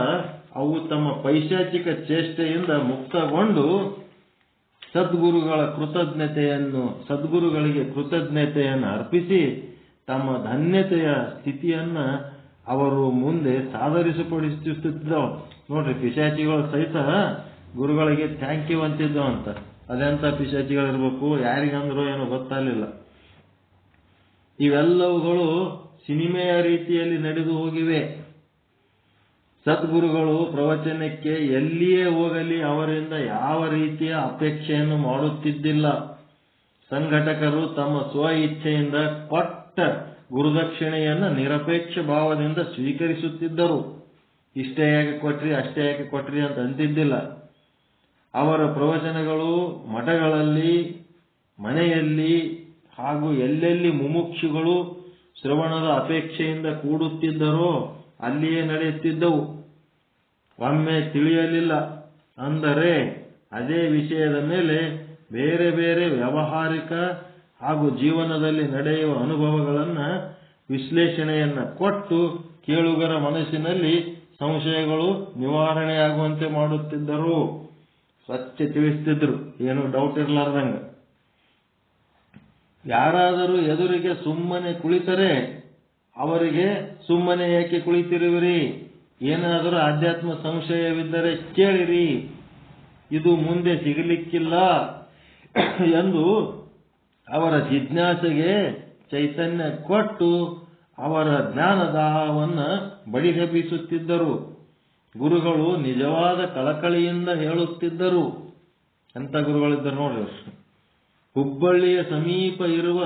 ಅವು ತಮ್ಮ ಪೈಶಾಚಿಕ ಚೇಷ್ಟೆಯಿಂದ ಮುಕ್ತಗೊಂಡು ಸದ್ಗುರುಗಳಿಗೆ ಕೃತಜ್ಞತೆಯನ್ನು ಅರ್ಪಿಸಿ ತಮ್ಮ ಧನ್ಯತೆಯ ಸ್ಥಿತಿಯನ್ನ ಅವರು ಮುಂದೆ ಸಾದರಿಸಪಡಿಸುತ್ತಿದ್ದವು. ನೋಡ್ರಿ, ಪಿಶಾಚಿಗಳು ಸಹಿತ ಗುರುಗಳಿಗೆ ಥ್ಯಾಂಕ್ ಯು ಅಂತಿದ್ದವು ಅಂತ. ಅದೆಂತ ಪಿಶಾಚಿಗಳಿರ್ಬೇಕು, ಯಾರಿಗಂದ್ರೋ ಏನೋ ಗೊತ್ತಾಗಲಿಲ್ಲ. ಇವೆಲ್ಲವುಗಳು ಸಿನಿಮೆಯ ರೀತಿಯಲ್ಲಿ ನಡೆದು ಹೋಗಿವೆ. ಸದ್ಗುರುಗಳು ಪ್ರವಚನಕ್ಕೆ ಎಲ್ಲಿಯೇ ಹೋಗಲಿ ಅವರಿಂದ ಯಾವ ರೀತಿಯ ಅಪೇಕ್ಷೆಯನ್ನು ಮಾಡುತ್ತಿದ್ದಿಲ್ಲ. ಸಂಘಟಕರು ತಮ್ಮ ಸ್ವ ಇಚ್ಛೆಯಿಂದ ಕೊಟ್ಟ ಗುರುದಕ್ಷಿಣೆಯನ್ನು ನಿರಪೇಕ್ಷ ಭಾವದಿಂದ ಸ್ವೀಕರಿಸುತ್ತಿದ್ದರು. ಇಷ್ಟೇ ಯಾಕೆ ಕೊಟ್ರಿ, ಅಷ್ಟೇ ಯಾಕೆ ಕೊಟ್ರಿ ಅಂತ ಅಂತಿದ್ದಿಲ್ಲ. ಅವರ ಪ್ರವಚನಗಳು ಮಠಗಳಲ್ಲಿ, ಮನೆಯಲ್ಲಿ ಹಾಗೂ ಎಲ್ಲೆಲ್ಲಿ ಮುಮುಕ್ಷುಗಳು ಶ್ರವಣದ ಅಪೇಕ್ಷೆಯಿಂದ ಕೂಡುತ್ತಿದ್ದರೋ ಅಲ್ಲಿಯೇ ನಡೆಯುತ್ತಿದ್ದವು. ಒಮ್ಮೆ ತಿಳಿಯಲಿಲ್ಲ ಅಂದರೆ ಅದೇ ವಿಷಯದ ಮೇಲೆ ಬೇರೆ ಬೇರೆ ವ್ಯಾವಹಾರಿಕ ಹಾಗೂ ಜೀವನದಲ್ಲಿ ನಡೆಯುವ ಅನುಭವಗಳನ್ನು ವಿಶ್ಲೇಷಣೆಯನ್ನ ಕೊಟ್ಟು ಕೇಳುಗರ ಮನಸ್ಸಿನಲ್ಲಿ ಸಂಶಯಗಳು ನಿವಾರಣೆಯಾಗುವಂತೆ ಮಾಡುತ್ತಿದ್ದರು. ಸ್ವಚ್ಛ ತಿಳಿಸ್ತಿದ್ರು, ಏನು ಡೌಟ್ ಇರಲಾರ್ದಂಗ. ಯಾರಾದರೂ ಎದುರಿಗೆ ಸುಮ್ಮನೆ ಕುಳಿತರೆ ಅವರಿಗೆ ಸುಮ್ಮನೆ ಏಕೆ ಕುಳಿತಿರುವಿರಿ, ಏನಾದರೂ ಆಧ್ಯಾತ್ಮ ಸಂಶಯವಿದ್ದರೆ ಕೇಳಿರಿ, ಇದು ಮುಂದೆ ಸಿಗಲಿಕ್ಕಿಲ್ಲ ಎಂದು ಅವರ ಜಿಜ್ಞಾಸೆಗೆ ಚೈತನ್ಯ ಕೊಟ್ಟು ಅವರ ಜ್ಞಾನದಾಹವನ್ನು ಬಡಿದೆಬ್ಬಿಸುತ್ತಿದ್ದರು. ಗುರುಗಳು ನಿಜವಾದ ಕಳಕಳಿಯಿಂದ ಹೇಳುತ್ತಿದ್ದರು. ಎಂಥ ಗುರುಗಳಿದ್ದರು ನೋಡ್ರಿ. ಹುಬ್ಬಳ್ಳಿಯ ಸಮೀಪ ಇರುವ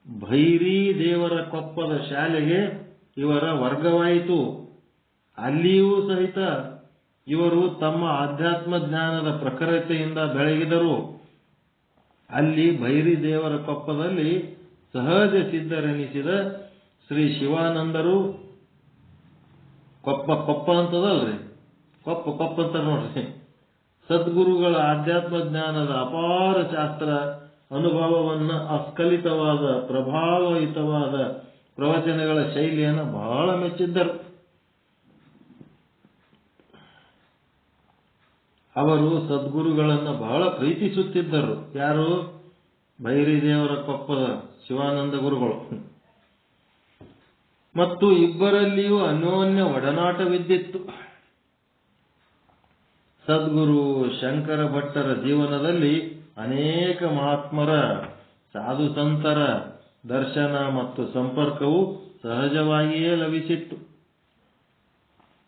ಭೈರಿ ದೇವರ ಕೊಪ್ಪದ ಶಾಲೆಗೆ ಇವರ ವರ್ಗವಾಯಿತು. ಅಲ್ಲಿಯೂ ಸಹಿತ ಇವರು ತಮ್ಮ ಆಧ್ಯಾತ್ಮ ಜ್ಞಾನದ ಪ್ರಖರತೆಯಿಂದ ಬೆಳಗಿದರು. ಅಲ್ಲಿ ಭೈರಿ ದೇವರ ಕೊಪ್ಪದಲ್ಲಿ ಸಹಜ ಸಿದ್ಧರೆನಿಸಿದ ಶ್ರೀ ಶಿವಾನಂದರು, ಕೊಪ್ಪ ಅಂತದಲ್ರಿ, ಕೊಪ್ಪ ಅಂತ ನೋಡ್ರಿ, ಸದ್ಗುರುಗಳ ಆಧ್ಯಾತ್ಮ ಜ್ಞಾನದ ಅಪಾರ ಶಾಸ್ತ್ರ ಅನುಭವವನ್ನು ಅಸ್ಖಲಿತವಾದ ಪ್ರಭಾವಯುತವಾದ ಪ್ರವಚನಗಳ ಶೈಲಿಯನ್ನು ಬಹಳ ಮೆಚ್ಚಿದ್ದರು. ಅವರು ಸದ್ಗುರುಗಳನ್ನು ಬಹಳ ಪ್ರೀತಿಸುತ್ತಿದ್ದರು. ಯಾರು? ಭೈರಿ ದೇವರ ಕೊಪ್ಪದ ಶಿವಾನಂದ ಗುರುಗಳು. ಮತ್ತು ಇಬ್ಬರಲ್ಲಿಯೂ ಅನ್ಯೋನ್ಯ ಒಡನಾಟವಿದ್ದಿತ್ತು. ಸದ್ಗುರು ಶಂಕರ ಭಟ್ಟರ ಜೀವನದಲ್ಲಿ ಅನೇಕ ಮಹಾತ್ಮರ ಸಾಧು ಸಂತರ ದರ್ಶನ ಮತ್ತು ಸಂಪರ್ಕವು ಸಹಜವಾಗಿಯೇ ಲಭಿಸಿತ್ತು.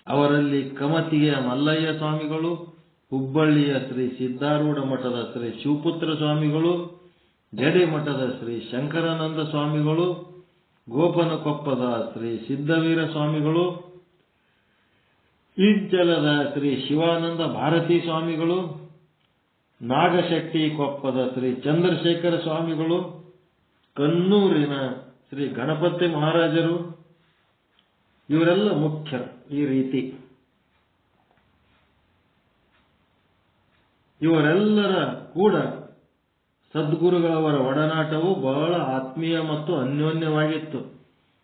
ಅವರಲ್ಲಿ ಕಮತಿಗೆಯ ಮಲ್ಲಯ್ಯ ಸ್ವಾಮಿಗಳು, ಹುಬ್ಬಳ್ಳಿಯ ಶ್ರೀ ಸಿದ್ಧಾರೂಢ ಮಠದ ಶ್ರೀ ಶಿವಪುತ್ರ ಸ್ವಾಮಿಗಳು, ಜಡೆ ಮಠದ ಶ್ರೀ ಶಂಕರಾನಂದ ಸ್ವಾಮಿಗಳು, ಗೋಪನಕೊಪ್ಪದ ಶ್ರೀ ಸಿದ್ಧವೀರ ಸ್ವಾಮಿಗಳು, ಇಂಚಲದ ಶ್ರೀ ಶಿವಾನಂದ ಭಾರತೀ ಸ್ವಾಮಿಗಳು, ನಾಗಶೆಟ್ಟಿ ಕೊಪ್ಪದ ಶ್ರೀ ಚಂದ್ರಶೇಖರ ಸ್ವಾಮಿಗಳು, ಕನ್ನೂರಿನ ಶ್ರೀ ಗಣಪತಿ ಮಹಾರಾಜರು, ಇವರೆಲ್ಲ ಮುಖ್ಯರು. ಈ ರೀತಿ ಇವರೆಲ್ಲರ ಕೂಡ ಸದ್ಗುರುಗಳವರ ಒಡನಾಟವು ಬಹಳ ಆತ್ಮೀಯ ಮತ್ತು ಅನ್ಯೋನ್ಯವಾಗಿತ್ತು.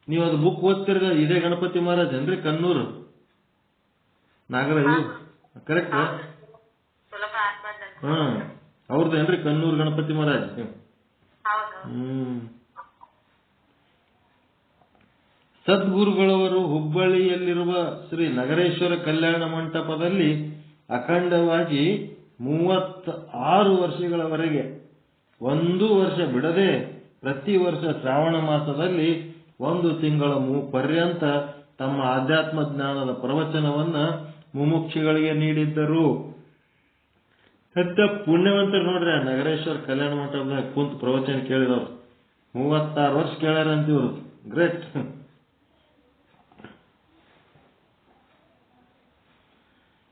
ನೀವು ಅದು ಬುಕ್ ಓದ್ತಿರ್ಗ ಇದೇ ಗಣಪತಿ ಮಹಾರಾಜ್ ಏನ್ರಿ? ಕನ್ನೂರು ನಾಗರಾಜು, ಕರೆಕ್ಟ್? ಅವ್ರದ್ದೇನ್ರಿ ಕನ್ನೂರು ಗಣಪತಿ ಮಹಾರಾಜ್? ಸದ್ಗುರುಗಳವರು ಹುಬ್ಬಳ್ಳಿಯಲ್ಲಿರುವ ಶ್ರೀ ನಗರೇಶ್ವರ ಕಲ್ಯಾಣ ಮಂಟಪದಲ್ಲಿ ಅಖಂಡವಾಗಿ 36 ವರ್ಷಗಳವರೆಗೆ ಒಂದು ವರ್ಷ ಬಿಡದೆ ಪ್ರತಿ ವರ್ಷ ಶ್ರಾವಣ ಮಾಸದಲ್ಲಿ 1 ತಿಂಗಳ ಪರ್ಯಂತ ತಮ್ಮ ಆಧ್ಯಾತ್ಮ ಜ್ಞಾನದ ಪ್ರವಚನವನ್ನ ಮುಮುಕ್ಷಿಗಳಿಗೆ ನೀಡಿದ್ದರು. ಎಂತ ಪುಣ್ಯವಂತರು ನೋಡ್ರಿ. ಆ ನಗರೇಶ್ವರ ಕಲ್ಯಾಣ ಮಂಟಪದಾಗ ಕುಂತು ಪ್ರವಚನ ಕೇಳಿದವರು 36 ವರ್ಷ ಕೇಳ್ಯಾರಂತಿವ್ರು. ಗ್ರೇಟ್.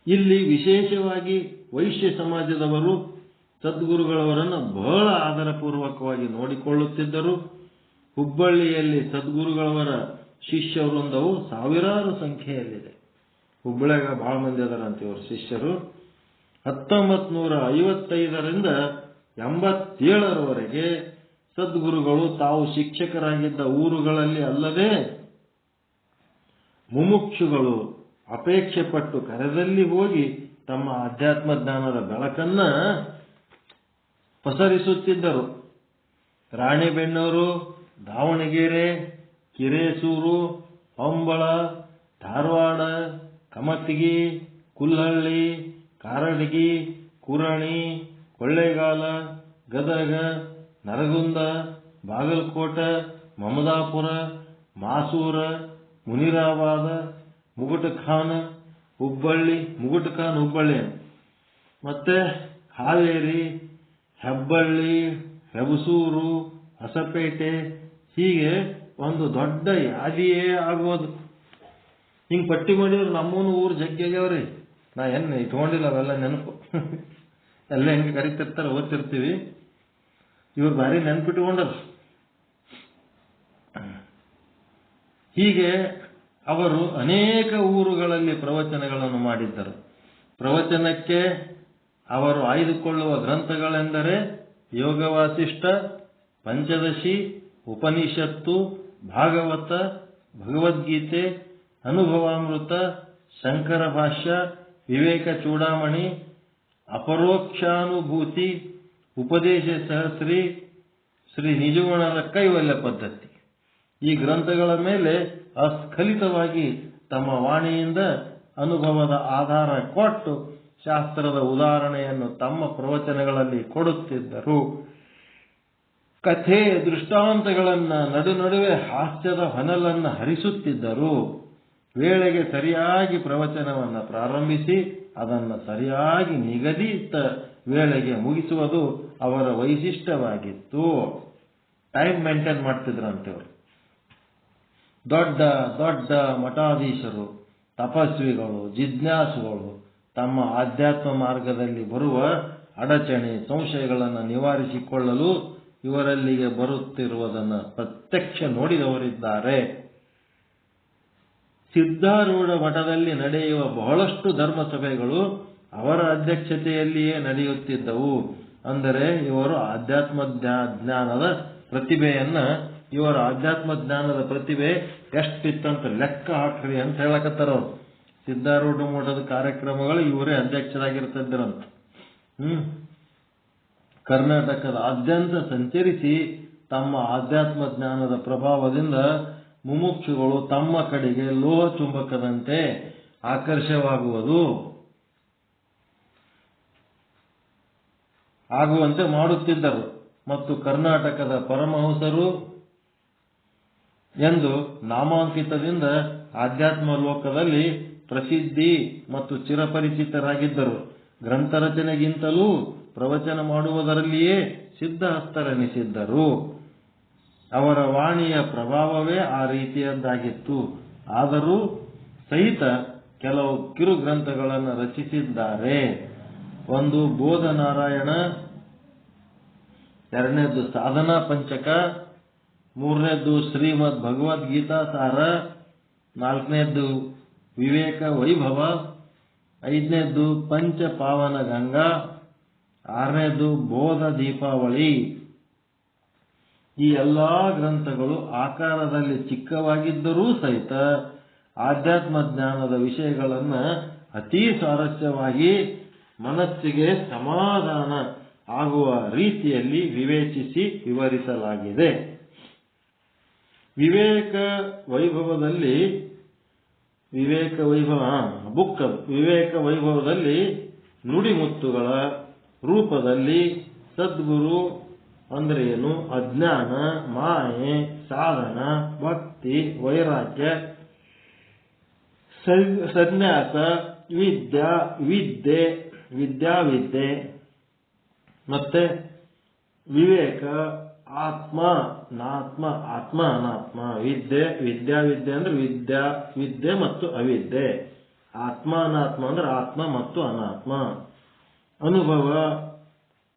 ಇಲ್ಲಿ ವಿಶೇಷವಾಗಿ ವೈಶ್ಯ ಸಮಾಜದವರು ಸದ್ಗುರುಗಳವರನ್ನು ಬಹಳ ಆದರಪೂರ್ವಕವಾಗಿ ನೋಡಿಕೊಳ್ಳುತ್ತಿದ್ದರು. ಹುಬ್ಬಳ್ಳಿಯಲ್ಲಿ ಸದ್ಗುರುಗಳವರ ಶಿಷ್ಯ ವೃಂದವು ಸಾವಿರಾರು ಸಂಖ್ಯೆಯಲ್ಲಿದೆ. ಹುಬ್ಬಳ್ಳಿಯಾಗ ಬಹಳ ಮಂದಿ ಅದರಂತೆ ಇವರು ಶಿಷ್ಯರು. 1955ರಿಂದ 87ರವರೆಗೆ ಸದ್ಗುರುಗಳು ತಾವು ಶಿಕ್ಷಕರಾಗಿದ್ದ ಊರುಗಳಲ್ಲಿ ಅಲ್ಲದೆ ಮುಮುಕ್ಷುಗಳು ಅಪೇಕ್ಷೆ ಪಟ್ಟು ಕರೆದಲ್ಲಿ ಹೋಗಿ ತಮ್ಮ ಆಧ್ಯಾತ್ಮ ಜ್ಞಾನದ ಬೆಳಕನ್ನ ಪಸರಿಸುತ್ತಿದ್ದರು. ರಾಣಿಬೆನ್ನೂರು, ದಾವಣಗೆರೆ, ಕಿರೇಸೂರು, ಹೊಂಬಳ, ಧಾರವಾಡ, ಕಮತಿಗಿ, ಕುಲ್ಲಹಳ್ಳಿ, ಕಾರಡಗಿ, ಕುರಣಿ, ಕೊಳ್ಳೇಗಾಲ, ಗದಗ, ನರಗುಂದ, ಬಾಗಲಕೋಟ, ಮಮದಾಪುರ, ಮಾಸೂರ, ಮುನಿರಾಬಾದ, ಮುಗುಟಖಾನ ಹುಬ್ಬಳ್ಳಿ, ಮತ್ತೆ ಹಾವೇರಿ, ಹೆಬ್ಬಳ್ಳಿ, ಹೆಬಸೂರು, ಹೊಸಪೇಟೆ, ಹೀಗೆ ಒಂದು ದೊಡ್ಡ ಯಾದಿಯೇ ಆಗೋದು. ಹಿಂಗ್ ಪಟ್ಟಿ ಮಾಡಿದ್ರು ನಮ್ಮೂನು ಊರು ಜಗ್ಗೆಗ್ಯಾವ್ರಿ. ನಾ ಇಟ್ಕೊಂಡಿಲ್ಲ ಅವೆಲ್ಲ ನೆನಪು. ಎಲ್ಲ ಹೆಂಗೆ ಕರಿತಿರ್ತಾರೆ, ಓದ್ತಿರ್ತೀವಿ. ಇವ್ರು ಭಾರಿ ನೆನಪಿಟ್ಕೊಂಡರು. ಹೀಗೆ ಅವರು ಅನೇಕ ಊರುಗಳಲ್ಲಿ ಪ್ರವಚನಗಳನ್ನು ಮಾಡಿದ್ದರು. ಪ್ರವಚನಕ್ಕೆ ಅವರು ಆಯ್ದುಕೊಳ್ಳುವ ಗ್ರಂಥಗಳೆಂದರೆ ಯೋಗವಾಸಿಷ್ಠ, ಪಂಚದಶಿ, ಉಪನಿಷತ್ತು, ಭಾಗವತ, ಭಗವದ್ಗೀತೆ, ಅನುಭವಾಮೃತ, ಶಂಕರ ಭಾಷ್ಯ, ವಿವೇಕ ಚೂಡಾಮಣಿ, ಅಪರೋಕ್ಷಾನುಭೂತಿ, ಉಪದೇಶ ಸಹಸ್ರಿ, ಶ್ರೀ ನಿಜಗುಣದ ಕೈವಲ್ಯ ಪದ್ಧತಿ. ಈ ಗ್ರಂಥಗಳ ಮೇಲೆ ಅಸ್ಖಲಿತವಾಗಿ ತಮ್ಮ ವಾಣಿಯಿಂದ ಅನುಭವದ ಆಧಾರ ಕೊಟ್ಟು ಶಾಸ್ತ್ರದ ಉದಾಹರಣೆಯನ್ನು ತಮ್ಮ ಪ್ರವಚನಗಳಲ್ಲಿ ಕೊಡುತ್ತಿದ್ದರು. ಕಥೆ ದೃಷ್ಟಾಂತಗಳನ್ನ ನಡುವೆ ಹಾಸ್ಯದ ಹೊನಲನ್ನು ಹರಿಸುತ್ತಿದ್ದರು. ವೇಳೆಗೆ ಸರಿಯಾಗಿ ಪ್ರವಚನವನ್ನು ಪ್ರಾರಂಭಿಸಿ ಅದನ್ನು ಸರಿಯಾಗಿ ನಿಗದಿತ ವೇಳೆಗೆ ಮುಗಿಸುವುದು ಅವರ ವೈಶಿಷ್ಟ್ಯವಾಗಿತ್ತು. ಟೈಮ್ ಮೇಂಟೈನ್ ಮಾಡ್ತಿದ್ರಂತೆ ಅವರು. ದೊಡ್ಡ ದೊಡ್ಡ ಮಠಾಧೀಶರು, ತಪಸ್ವಿಗಳು, ಜಿಜ್ಞಾಸುಗಳು ತಮ್ಮ ಆಧ್ಯಾತ್ಮ ಮಾರ್ಗದಲ್ಲಿ ಬರುವ ಅಡಚಣೆ, ಸಂಶಯಗಳನ್ನು ನಿವಾರಿಸಿಕೊಳ್ಳಲು ಇವರಲ್ಲಿಗೆ ಬರುತ್ತಿರುವುದನ್ನು ಪ್ರತ್ಯಕ್ಷ ನೋಡಿದವರಿದ್ದಾರೆ. ಸಿದ್ಧಾರೂಢ ಮಠದಲ್ಲಿ ನಡೆಯುವ ಬಹಳಷ್ಟು ಧರ್ಮಸಭೆಗಳು ಅವರ ಅಧ್ಯಕ್ಷತೆಯಲ್ಲಿಯೇ ನಡೆಯುತ್ತಿದ್ದವು. ಅಂದರೆ ಇವರ ಆಧ್ಯಾತ್ಮ ಜ್ಞಾನದ ಪ್ರತಿಭೆ ಎಷ್ಟಿತ್ತಂತ ಲೆಕ್ಕ ಹಾಕ್ರಿ ಅಂತ ಹೇಳಕತ್ತಾರ ಅವರು. ಸಿದ್ಧಾರೂಢ ಮಠದ ಕಾರ್ಯಕ್ರಮಗಳು ಇವರೇ ಅಧ್ಯಕ್ಷರಾಗಿರ್ತಿದ್ದರಂತ. ಕರ್ನಾಟಕದಾದ್ಯಂತ ಸಂಚರಿಸಿ ತಮ್ಮ ಆಧ್ಯಾತ್ಮ ಜ್ಞಾನದ ಪ್ರಭಾವದಿಂದ ಮುಮುಕ್ಷುಗಳು ತಮ್ಮ ಕಡೆಗೆ ಲೋಹ ಚುಂಬಕದಂತೆ ಆಗುವಂತೆ ಮಾಡುತ್ತಿದ್ದರು. ಮತ್ತು ಕರ್ನಾಟಕದ ಪರಮಹಂಸರು ಎಂದು ನಾಮಾಂಕಿತದಿಂದ ಆಧ್ಯಾತ್ಮ ಲೋಕದಲ್ಲಿ ಪ್ರಸಿದ್ಧಿ ಮತ್ತು ಚಿರಪರಿಚಿತರಾಗಿದ್ದರು. ಗ್ರಂಥ ರಚನೆಗಿಂತಲೂ ಪ್ರವಚನ ಮಾಡುವುದರಲ್ಲಿಯೇ ಸಿದ್ಧಹಸ್ತರೆನಿಸಿದ್ದರು. ಅವರ ವಾಣಿಯ ಪ್ರಭಾವವೇ ಆ ರೀತಿಯದ್ದಾಗಿತ್ತು. ಆದರೂ ಸಹಿತ ಕೆಲವು ಕಿರು ಗ್ರಂಥಗಳನ್ನು ರಚಿಸಿದ್ದಾರೆ. ಒಂದು ಬೋಧನಾರಾಯಣ, ಎರಡನೇದು ಸಾಧನಾ ಪಂಚಕ, ಮೂರನೇದು ಶ್ರೀಮದ್ ಭಗವದ್ಗೀತಾ ಸಾರ, ನಾಲ್ಕನೇದು ವಿವೇಕ ವೈಭವ, ಐದನೇದು ಪಂಚ ಪಾವನ ಗಂಗಾ, ಆರನೇದು ಬೋಧ ದೀಪಾವಳಿ. ಈ ಎಲ್ಲಾ ಗ್ರಂಥಗಳು ಆಕಾರದಲ್ಲಿ ಚಿಕ್ಕವಾಗಿದ್ದರೂ ಸಹಿತ ಆಧ್ಯಾತ್ಮ ಜ್ಞಾನದ ವಿಷಯಗಳನ್ನು ಅತೀ ಸ್ವಾರಸ್ಯವಾಗಿ ಮನಸ್ಸಿಗೆ ಸಮಾಧಾನ ಆಗುವ ರೀತಿಯಲ್ಲಿ ವಿವೇಚಿಸಿ ವಿವರಿಸಲಾಗಿದೆ. ವಿವೇಕ ವೈಭವದಲ್ಲಿ ನುಡಿಮುತ್ತುಗಳ ರೂಪದಲ್ಲಿ ಸದ್ಗುರು ಅಂದ್ರೆ ಏನು, ಅಜ್ಞಾನ, ಮಾಯೆ, ಸಾಧನ, ಭಕ್ತಿ, ವೈರಾಗ್ಯ, ಸನ್ಯಾಸ, ವಿದ್ಯಾವಿದ್ಯೆ ಮತ್ತೆ ವಿವೇಕ, ಆತ್ಮ ಅನಾತ್ಮ. ವಿದ್ಯಾವಿದ್ಯೆ ಅಂದ್ರೆ ವಿದ್ಯೆ ಮತ್ತು ಅವಿದ್ಯೆ. ಆತ್ಮ ಅನಾತ್ಮ ಅಂದ್ರೆ ಆತ್ಮ ಮತ್ತು ಅನಾತ್ಮ. ಅನುಭವ,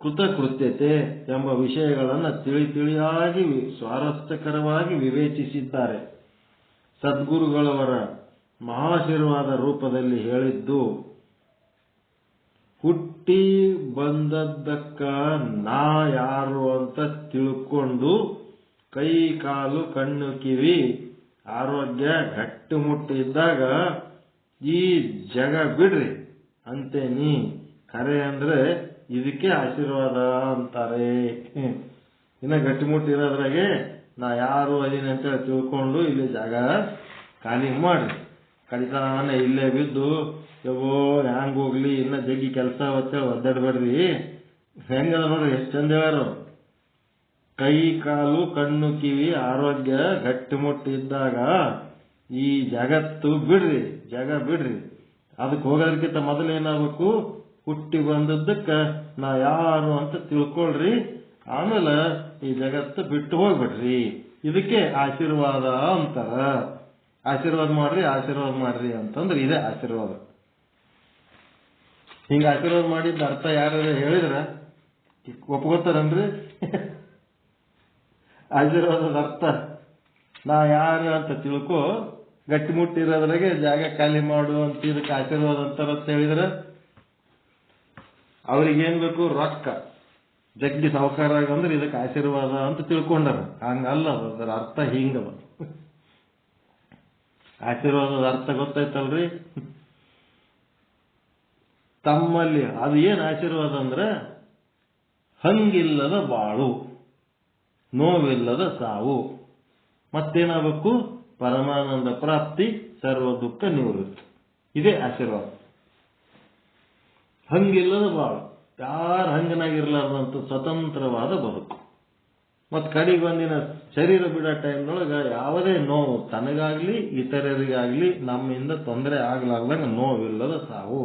ಕೃತಕೃತ್ಯತೆ ಎಂಬ ವಿಷಯಗಳನ್ನು ತಿಳಿಯಾಗಿ ಸ್ವಾರಸ್ಯಕರವಾಗಿ ವಿವೇಚಿಸಿದ್ದಾರೆ. ಸದ್ಗುರುಗಳವರ ಮಹಾಶೀರ್ವಾದ ರೂಪದಲ್ಲಿ ಹೇಳಿದ್ದು, ಹುಟ್ಟಿ ಬಂದದ್ದಕ್ಕ ನಾ ಯಾರು ಅಂತ ತಿಳ್ಕೊಂಡು ಕೈ ಕಾಲು ಕಣ್ಣು ಕಿವಿ ಆರೋಗ್ಯ ಗಟ್ಟಿಮುಟ್ಟಿದ್ದಾಗ ಈ ಜಗ ಬಿಡ್ರಿ ಅಂತೇನಿ. ಕರೆ ಅಂದ್ರೆ ಇದಕ್ಕೆ ಆಶೀರ್ವಾದ ಅಂತಾರೆ. ಇನ್ನ ಗಟ್ಟಿಮುಟ್ಟಿರೋದ್ರಾಗೆ ನಾ ಯಾರು ಅದೀನಿ ಅಂತೇಳಿ ತಿಳ್ಕೊಂಡು ಇಲ್ಲಿ ಜಾಗ ಖಾಲಿ ಮಾಡ್ರಿ. ಕಡಿತಾನ ಇಲ್ಲೇ ಬಿದ್ದು ಯಾವೋ ಹ್ಯಾಂಗ್ ಹೋಗ್ಲಿ, ಇನ್ನ ಜಗ್ಗಿ ಕೆಲಸ ಹೊತ್ತೇಳಿ ಒದ್ದಾಡ್ಬೇಡ್ರಿ. ಹೆಂಗದ ನೋಡ್ರಿ, ಎಷ್ಟು ಚಂದ ಹೇಳಾರು. ಕೈ ಕಾಲು ಕಣ್ಣು ಕಿವಿ ಆರೋಗ್ಯ ಗಟ್ಟಿಮುಟ್ಟಿದ್ದಾಗ ಈ ಜಗ ಬಿಡ್ರಿ. ಅದಕ್ಕೆ ಹೋಗೋದಕ್ಕಿಂತ ಮೊದಲು ಏನಾಗಬೇಕು, ಹುಟ್ಟಿ ಬಂದದ್ದಕ್ಕ ನಾ ಯಾರು ಅಂತ ತಿಳ್ಕೊಳ್ರಿ. ಆಮೇಲೆ ಈ ಜಗತ್ತು ಬಿಟ್ಟು ಹೋಗ್ಬಿಡ್ರಿ. ಇದಕ್ಕೆ ಆಶೀರ್ವಾದ ಅಂತಾರ. ಆಶೀರ್ವಾದ ಮಾಡ್ರಿ ಅಂತಂದ್ರೆ ಇದೇ ಆಶೀರ್ವಾದ. ಹಿಂಗ ಆಶೀರ್ವಾದ ಮಾಡಿದ್ದ ಅರ್ಥ ಯಾರು ಹೇಳಿದ್ರ ಒಪ್ಕೋತಾರನ್ರಿ? ಆಶೀರ್ವಾದದ ಅರ್ಥ ನಾ ಯಾರು ಅಂತ ತಿಳ್ಕೊ, ಗಟ್ಟಿಮುಟ್ಟಿರೋದ್ರಾಗೆ ಜಾಗ ಖಾಲಿ ಮಾಡು ಅಂತ ಇದಕ್ಕೆ ಆಶೀರ್ವಾದ ಅಂತಾರಂತ ಹೇಳಿದ್ರ ಅವ್ರಿಗೇನ್ ಬೇಕು, ರೊಕ್ಕ ಜಗ್ಗಿ ಸಾವುಕಾರ ಅಂದ್ರೆ ಇದಕ್ಕೆ ಆಶೀರ್ವಾದ ಅಂತ ತಿಳ್ಕೊಂಡಾರ. ಹಂಗಲ್ಲ, ಅದರ ಅರ್ಥ ಹಿಂಗದ. ಆಶೀರ್ವಾದದ ಅರ್ಥ ಗೊತ್ತಾಯ್ತಲ್ರಿ? ತಮ್ಮಲ್ಲಿ ಅದು ಏನ್ ಆಶೀರ್ವಾದ ಅಂದ್ರೆ ಹಂಗಿಲ್ಲದ ಬಾಳು, ನೋವಿಲ್ಲದ ಸಾವು, ಮತ್ತೇನಾಗಬೇಕು, ಪರಮಾನಂದ ಪ್ರಾಪ್ತಿ, ಸರ್ವ ದುಃಖ ನಿವೃತ್ತಿ. ಇದೇ ಆಶೀರ್ವಾದ. ಹಂಗಿಲ್ಲದ ಬಾಳು, ಯಾರ ಹಂಗನಾಗಿರ್ಲಾರ್ದಂತ ಸ್ವತಂತ್ರವಾದ ಬದುಕು, ಮತ್ತು ಕಡೆಗೆ ಒಂದಿನ ಶರೀರ ಬಿಡೋ ಟೈಮ್ನೊಳಗೆ ಯಾವುದೇ ನೋವು ತನಗಾಗ್ಲಿ ಇತರರಿಗಾಗ್ಲಿ ನಮ್ಮಿಂದ ತೊಂದರೆ ಆಗ್ಲಾರ್ದಂಗೆ ನೋವಿಲ್ಲದ ಸಾವು.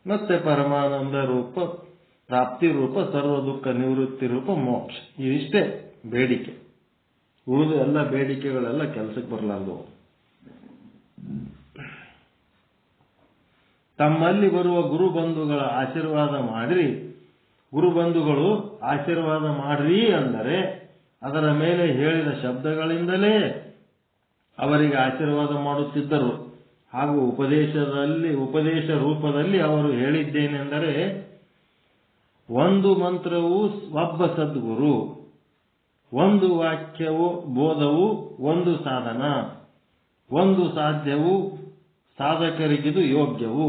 ಮತ್ತೆ ಪರಮಾನಂದ ರೂಪ ಪ್ರಾಪ್ತಿ ರೂಪ ಸರ್ವ ದುಃಖ ನಿವೃತ್ತಿ ರೂಪ ಮೋಕ್ಷ. ಇದಿಷ್ಟೇ ಬೇಡಿಕೆ. ಉಳಿದು ಎಲ್ಲ ಬೇಡಿಕೆಗಳೆಲ್ಲ ಕೆಲಸಕ್ಕೆ ಬರಲಾರ್ದು. ತಮ್ಮಲ್ಲಿ ಬರುವ ಗುರುಬಂಧುಗಳ ಆಶೀರ್ವಾದ ಮಾಡಿರಿ. ಗುರುಬಂಧುಗಳು ಆಶೀರ್ವಾದ ಮಾಡ್ರಿ ಅಂದರೆ ಅದರ ಮೇಲೆ ಹೇಳಿದ ಶಬ್ದಗಳಿಂದಲೇ ಅವರಿಗೆ ಆಶೀರ್ವಾದ ಮಾಡುತ್ತಿದ್ದರು. ಹಾಗೂ ಉಪದೇಶ ರೂಪದಲ್ಲಿ ಅವರು ಹೇಳಿದ್ದೇನೆಂದರೆ, ಒಂದು ಮಂತ್ರವು ಒಬ್ಬ ಸದ್ಗುರು, ಒಂದು ವಾಕ್ಯವು ಬೋಧವು ಒಂದು ಸಾಧನ, ಒಂದು ಸಾಧ್ಯವು ಸಾಧಕರಿಗಿದು ಯೋಗ್ಯವು.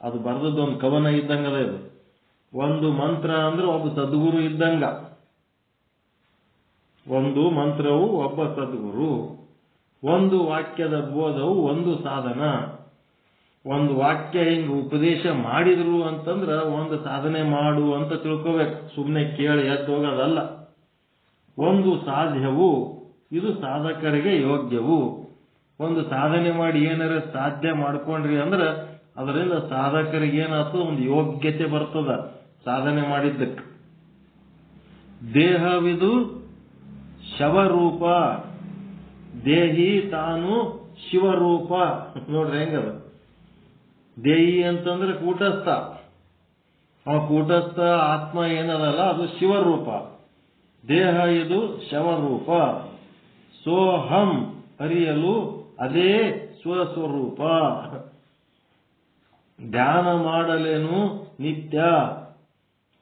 ಅದು ಬರೆದದ್ದೊಂದು ಕವನ ಇದ್ದಂಗದ ಇದು. ಒಂದು ಮಂತ್ರ ಅಂದ್ರೆ ಒಬ್ಬ ಸದ್ಗುರು ಇದ್ದಂಗ. ಒಂದು ಮಂತ್ರವು ಒಬ್ಬ ಸದ್ಗುರು, ಒಂದು ವಾಕ್ಯದ ಬೋಧವು ಒಂದು ಸಾಧನ. ಒಂದು ವಾಕ್ಯ ಹಿಂಗ ಉಪದೇಶ ಮಾಡಿದ್ರು ಅಂತಂದ್ರ ಒಂದು ಸಾಧನೆ ಮಾಡು ಅಂತ ತಿಳ್ಕೋಬೇಕು, ಸುಮ್ಮನೆ ಕೇಳಿ ಎದ್ದು ಹೋಗೋದಲ್ಲ. ಒಂದು ಸಾಧ್ಯವು, ಇದು ಸಾಧಕರಿಗೆ ಯೋಗ್ಯವು. ಒಂದು ಸಾಧನೆ ಮಾಡಿ ಏನಾರ ಸಾಧ್ಯ ಮಾಡ್ಕೊಂಡ್ರಿ ಅಂದ್ರೆ ಅದರಿಂದ ಸಾಧಕರಿಗೆ ಏನಾಗ್ತದ, ಒಂದು ಯೋಗ್ಯತೆ ಬರ್ತದ ಸಾಧನೆ ಮಾಡಿದ್ದಕ್ಕೆ. ದೇಹವಿದು ಶವರೂಪ, ದೇಹಿ ತಾನು ಶಿವರೂಪ. ನೋಡ್ರಿ ಹೆಂಗದ. ದೇಹಿ ಅಂತಂದ್ರೆ ಕೂಟಸ್ಥ, ಅವ ಕೂಟಸ್ಥ ಆತ್ಮ ಏನದಲ್ಲ ಅದು ಶಿವರೂಪ. ದೇಹ ಇದು ಶವರೂಪ. ಸೋಹಂ ಅರಿಯಲು ಅದೇ ಸ್ವಸ್ವರೂಪ. ಧ್ಯಾನ ಮಾಡಲೇನು ನಿತ್ಯ,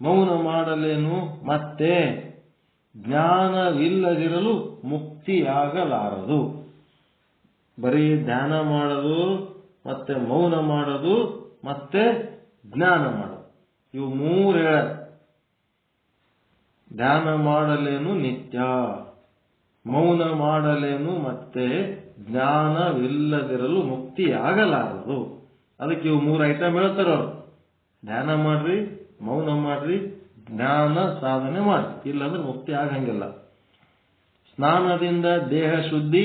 ಮೌನ ಮಾಡಲೇನು ಮತ್ತೆ, ಜ್ಞಾನವಿಲ್ಲದಿರಲು ಮುಕ್ತಿಯಾಗಲಾರದು. ಬರೀ ಧ್ಯಾನ ಮಾಡೋದು, ಮತ್ತೆ ಮೌನ ಮಾಡೋದು, ಮತ್ತೆ ಜ್ಞಾನ ಮಾಡೋದು, ಇವು ಮೂರು ಹೇಳ. ಧ್ಯಾನ ಮಾಡಲೇನು ನಿತ್ಯ, ಮೌನ ಮಾಡಲೇನು ಮತ್ತೆ, ಜ್ಞಾನವಿಲ್ಲದಿರಲು ಮುಕ್ತಿಯಾಗಲಾರದು. ಅದಕ್ಕೆ ಇವು ಮೂರು ಐಟಮ್ ಹೇಳ್ತಾರ ಅವರು. ಧ್ಯಾನ ಮಾಡ್ರಿ, ಮೌನ ಮಾಡ್ರಿ, ಜ್ಞಾನ ಸಾಧನೆ ಮಾಡ್ರಿ, ಇಲ್ಲಾಂದ್ರೆ ಮುಕ್ತಿ ಆಗಂಗಿಲ್ಲ. ಸ್ನಾನದಿಂದ ದೇಹ ಶುದ್ಧಿ,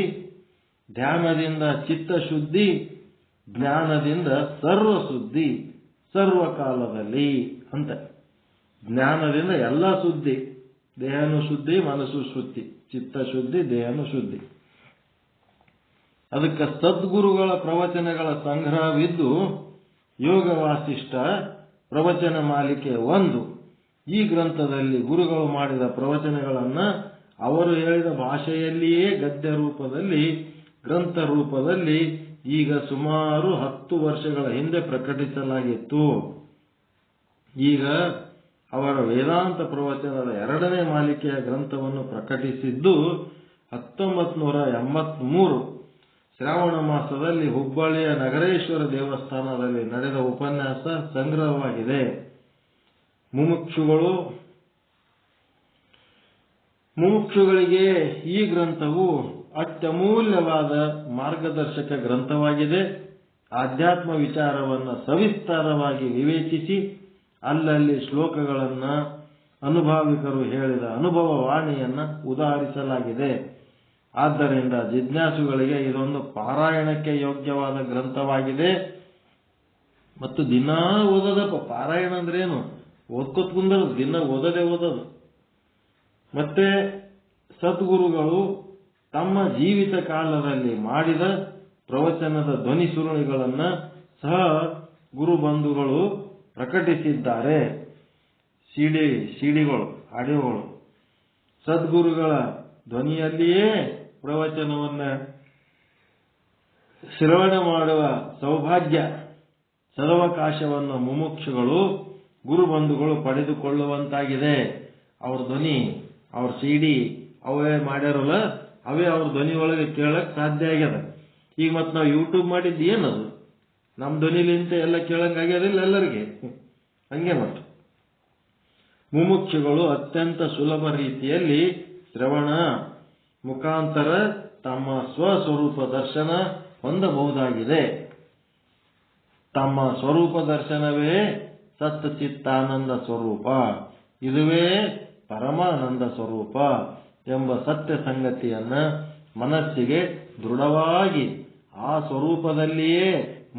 ಧ್ಯಾನದಿಂದ ಚಿತ್ತ ಶುದ್ಧಿ, ಜ್ಞಾನದಿಂದ ಸರ್ವ ಶುದ್ಧಿ ಸರ್ವಕಾಲದಲ್ಲಿ ಅಂತ. ಜ್ಞಾನದಿಂದ ಎಲ್ಲ ಶುದ್ಧಿ, ದೇಹನು ಶುದ್ಧಿ, ಮನಸ್ಸು ಶುದ್ಧಿ, ಚಿತ್ತ ಶುದ್ಧಿ, ದೇಹನು ಶುದ್ಧಿ. ಅದಕ್ಕೆ ಸದ್ಗುರುಗಳ ಪ್ರವಚನಗಳ ಸಂಗ್ರಹವಿದ್ದು ಯೋಗ ವಾಸಿಷ್ಠ ಪ್ರವಚನ ಮಾಲಿಕೆ 1. ಈ ಗ್ರಂಥದಲ್ಲಿ ಗುರುಗಳು ಮಾಡಿದ ಪ್ರವಚನಗಳನ್ನು ಅವರು ಹೇಳಿದ ಭಾಷೆಯಲ್ಲಿಯೇ ಗದ್ಯ ರೂಪದಲ್ಲಿ, ಗ್ರಂಥ ರೂಪದಲ್ಲಿ ಈಗ ಸುಮಾರು 10 ವರ್ಷಗಳ ಹಿಂದೆ ಪ್ರಕಟಿಸಲಾಗಿತ್ತು. ಈಗ ಅವರ ವೇದಾಂತ ಪ್ರವಚನದ 2ನೇ ಮಾಲಿಕೆಯ ಗ್ರಂಥವನ್ನು ಪ್ರಕಟಿಸಿದ್ದು 1983 ಶ್ರಾವಣ ಮಾಸದಲ್ಲಿ ಹುಬ್ಬಳ್ಳಿಯ ನಗರೇಶ್ವರ ದೇವಸ್ಥಾನದಲ್ಲಿ ನಡೆದ ಉಪನ್ಯಾಸ ಸಂಗ್ರಹವಾಗಿದೆ. ಮುಮುಕ್ಷುಗಳಿಗೆ ಈ ಗ್ರಂಥವು ಅತ್ಯಮೂಲ್ಯವಾದ ಮಾರ್ಗದರ್ಶಕ ಗ್ರಂಥವಾಗಿದೆ. ಆಧ್ಯಾತ್ಮ ವಿಚಾರವನ್ನು ಸವಿಸ್ತಾರವಾಗಿ ವಿವೇಚಿಸಿ ಅಲ್ಲಲ್ಲಿ ಶ್ಲೋಕಗಳನ್ನು, ಅನುಭಾವಿಕರು ಹೇಳಿದ ಅನುಭವ ವಾಣಿಯನ್ನು ಉದಾಹರಿಸಲಾಗಿದೆ. ಆದ್ದರಿಂದ ಜಿಜ್ಞಾಸುಗಳಿಗೆ ಇದೊಂದು ಪಾರಾಯಣಕ್ಕೆ ಯೋಗ್ಯವಾದ ಗ್ರಂಥವಾಗಿದೆ. ಮತ್ತು ದಿನಾ ಓದೋದಪ್ಪ. ಪಾರಾಯಣ ಅಂದ್ರೆ ಏನು? ಓದ್ಕೊತ್ ಕುಂದೋದು, ದಿನ ಓದೋದೇ ಓದೋದು. ಮತ್ತೆ ಸದ್ಗುರುಗಳು ತಮ್ಮ ಜೀವಿತ ಕಾಲದಲ್ಲಿ ಮಾಡಿದ ಪ್ರವಚನದ ಧ್ವನಿ ಸುರುಳಿಗಳನ್ನು ಸಹ ಗುರುಬಂಧುಗಳು ಪ್ರಕಟಿಸಿದ್ದಾರೆ. ಸಿಡಿಗಳು, ಆಡಿಯೋಗಳು. ಸದ್ಗುರುಗಳ ಧ್ವನಿಯಲ್ಲಿಯೇ ಪ್ರವಚನವನ್ನು ಶ್ರವಣ ಮಾಡುವ ಸೌಭಾಗ್ಯ, ಸದವಕಾಶವನ್ನು ಮುಮುಕ್ಷುಗಳು ಗುರುಬಂಧುಗಳು ಪಡೆದುಕೊಳ್ಳುವಂತಾಗಿದೆ. ಅವ್ರ ಧ್ವನಿ, ಅವ್ರ ಸಿಡಿ ಅವೇ ಮಾಡ್ಯಾರಲ್ಲ, ಅವೇ ಅವ್ರ ಧ್ವನಿ ಒಳಗೆ ಕೇಳಕ್ ಸಾಧ್ಯ ಆಗ್ಯದ. ಈಗ ಮತ್ತೆ ನಾವು ಯೂಟ್ಯೂಬ್ ಮಾಡಿದ್ದು ಏನದು? ನಮ್ಮ ಧ್ವನಿಲಿಂತ ಎಲ್ಲ ಕೇಳಂಗಾಗ್ಯದಿಲ್ಲ ಎಲ್ಲರಿಗೆ. ಹಂಗೆ ಮತ್ತೆ ಮುಮುಕ್ಷುಗಳು ಅತ್ಯಂತ ಸುಲಭ ರೀತಿಯಲ್ಲಿ ಶ್ರವಣ ಮುಖಾಂತರ ತಮ್ಮ ಸ್ವಸ್ವರೂಪ ದರ್ಶನ ಹೊಂದಬಹುದಾಗಿದೆ. ತಮ್ಮ ಸ್ವರೂಪ ದರ್ಶನವೇ ಸತ್ ಚಿತ್ತಾನಂದ ಸ್ವರೂಪ. ಇದುವೇ ಪರಮಾನಂದ ಸ್ವರೂಪ ಎಂಬ ಸತ್ಯ ಸಂಗತಿಯನ್ನ ಮನಸ್ಸಿಗೆ ದೃಢವಾಗಿ ಆ ಸ್ವರೂಪದಲ್ಲಿಯೇ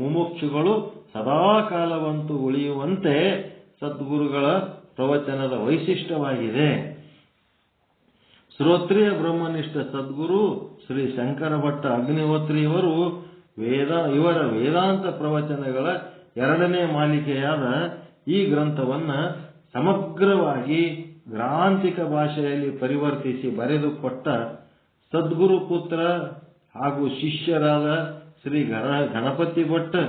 ಮುಮುಕ್ಷುಗಳು ಸದಾಕಾಲವಂತೂ ಉಳಿಯುವಂತೆ ಸದ್ಗುರುಗಳ ಪ್ರವಚನದ ವೈಶಿಷ್ಟ್ಯವಾಗಿದೆ. ಶ್ರೋತ್ರಿಯ ಬ್ರಹ್ಮನಿಷ್ಠ ಸದ್ಗುರು ಶ್ರೀ ಶಂಕರ ಭಟ್ಟ ಅಗ್ನಿಹೋತ್ರಿಯವರು ಇವರ ವೇದಾಂತ ಪ್ರವಚನಗಳ 2ನೇ ಮಾಲಿಕೆಯಾದ ಈ ಗ್ರಂಥವನ್ನ ಸಮಗ್ರವಾಗಿ ಗ್ರಾಂಥಿಕ ಭಾಷೆಯಲ್ಲಿ ಪರಿವರ್ತಿಸಿ ಬರೆದುಕೊಟ್ಟ ಸದ್ಗುರು ಪುತ್ರ ಹಾಗೂ ಶಿಷ್ಯರಾದ ಶ್ರೀ ಗಣಪತಿ ಭಟ್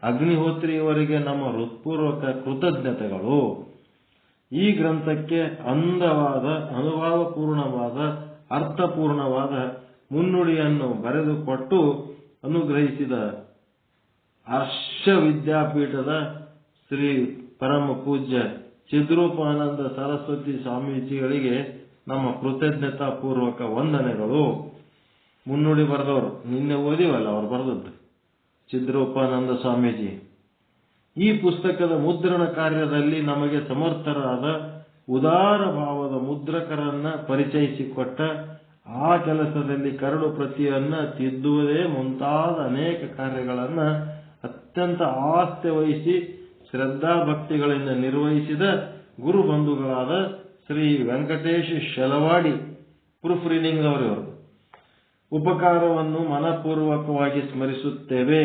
ಅಗ್ನಿಹೋತ್ರಿಯವರಿಗೆ ನಮ್ಮ ಹೃತ್ಪೂರ್ವಕ ಕೃತಜ್ಞತೆಗಳು. ಈ ಗ್ರಂಥಕ್ಕೆ ಅಂದವಾದ, ಅನುಭವಪೂರ್ಣವಾದ, ಅರ್ಥಪೂರ್ಣವಾದ ಮುನ್ನುಡಿಯನ್ನು ಬರೆದುಕೊಟ್ಟು ಅನುಗ್ರಹಿಸಿದ ಹರ್ಷ ವಿದ್ಯಾಪೀಠದ ಶ್ರೀ ಪರಮ ಪೂಜ್ಯ ಚಿದ್ರೂಪಾನಂದ ಸರಸ್ವತಿ ಸ್ವಾಮೀಜಿಗಳಿಗೆ ನಮ್ಮ ಕೃತಜ್ಞತಾ ಪೂರ್ವಕ ವಂದನೆಗಳು. ಮುನ್ನುಡಿ ಬರೆದವರು ನಿನ್ನೆ ಓದಿವಲ್ಲ, ಅವ್ರು ಬರೆದದ್ದು ಚಿದ್ರೂಪಾನಂದ ಸ್ವಾಮೀಜಿ. ಈ ಪುಸ್ತಕದ ಮುದ್ರಣ ಕಾರ್ಯದಲ್ಲಿ ನಮಗೆ ಸಮರ್ಥರಾದ ಉದಾರ ಭಾವದ ಮುದ್ರಕರನ್ನ ಪರಿಚಯಿಸಿಕೊಟ್ಟ, ಆ ಕೆಲಸದಲ್ಲಿ ಕರಡು ಪ್ರತಿಯನ್ನ ತಿದ್ದುವುದೇ ಮುಂತಾದ ಅನೇಕ ಕಾರ್ಯಗಳನ್ನ ಅತ್ಯಂತ ಆಸ್ಥೆ ವಹಿಸಿ ಶ್ರದ್ಧಾಭಕ್ತಿಗಳಿಂದ ನಿರ್ವಹಿಸಿದ ಗುರು ಬಂಧುಗಳಾದ ಶ್ರೀ ವೆಂಕಟೇಶ್ ಶೆಲವಾಡಿ ಪ್ರೂಫ್ ರೀಡಿಂಗ್ ಅವರು ಉಪಕಾರವನ್ನು ಮನಪೂರ್ವಕವಾಗಿ ಸ್ಮರಿಸುತ್ತೇವೆ.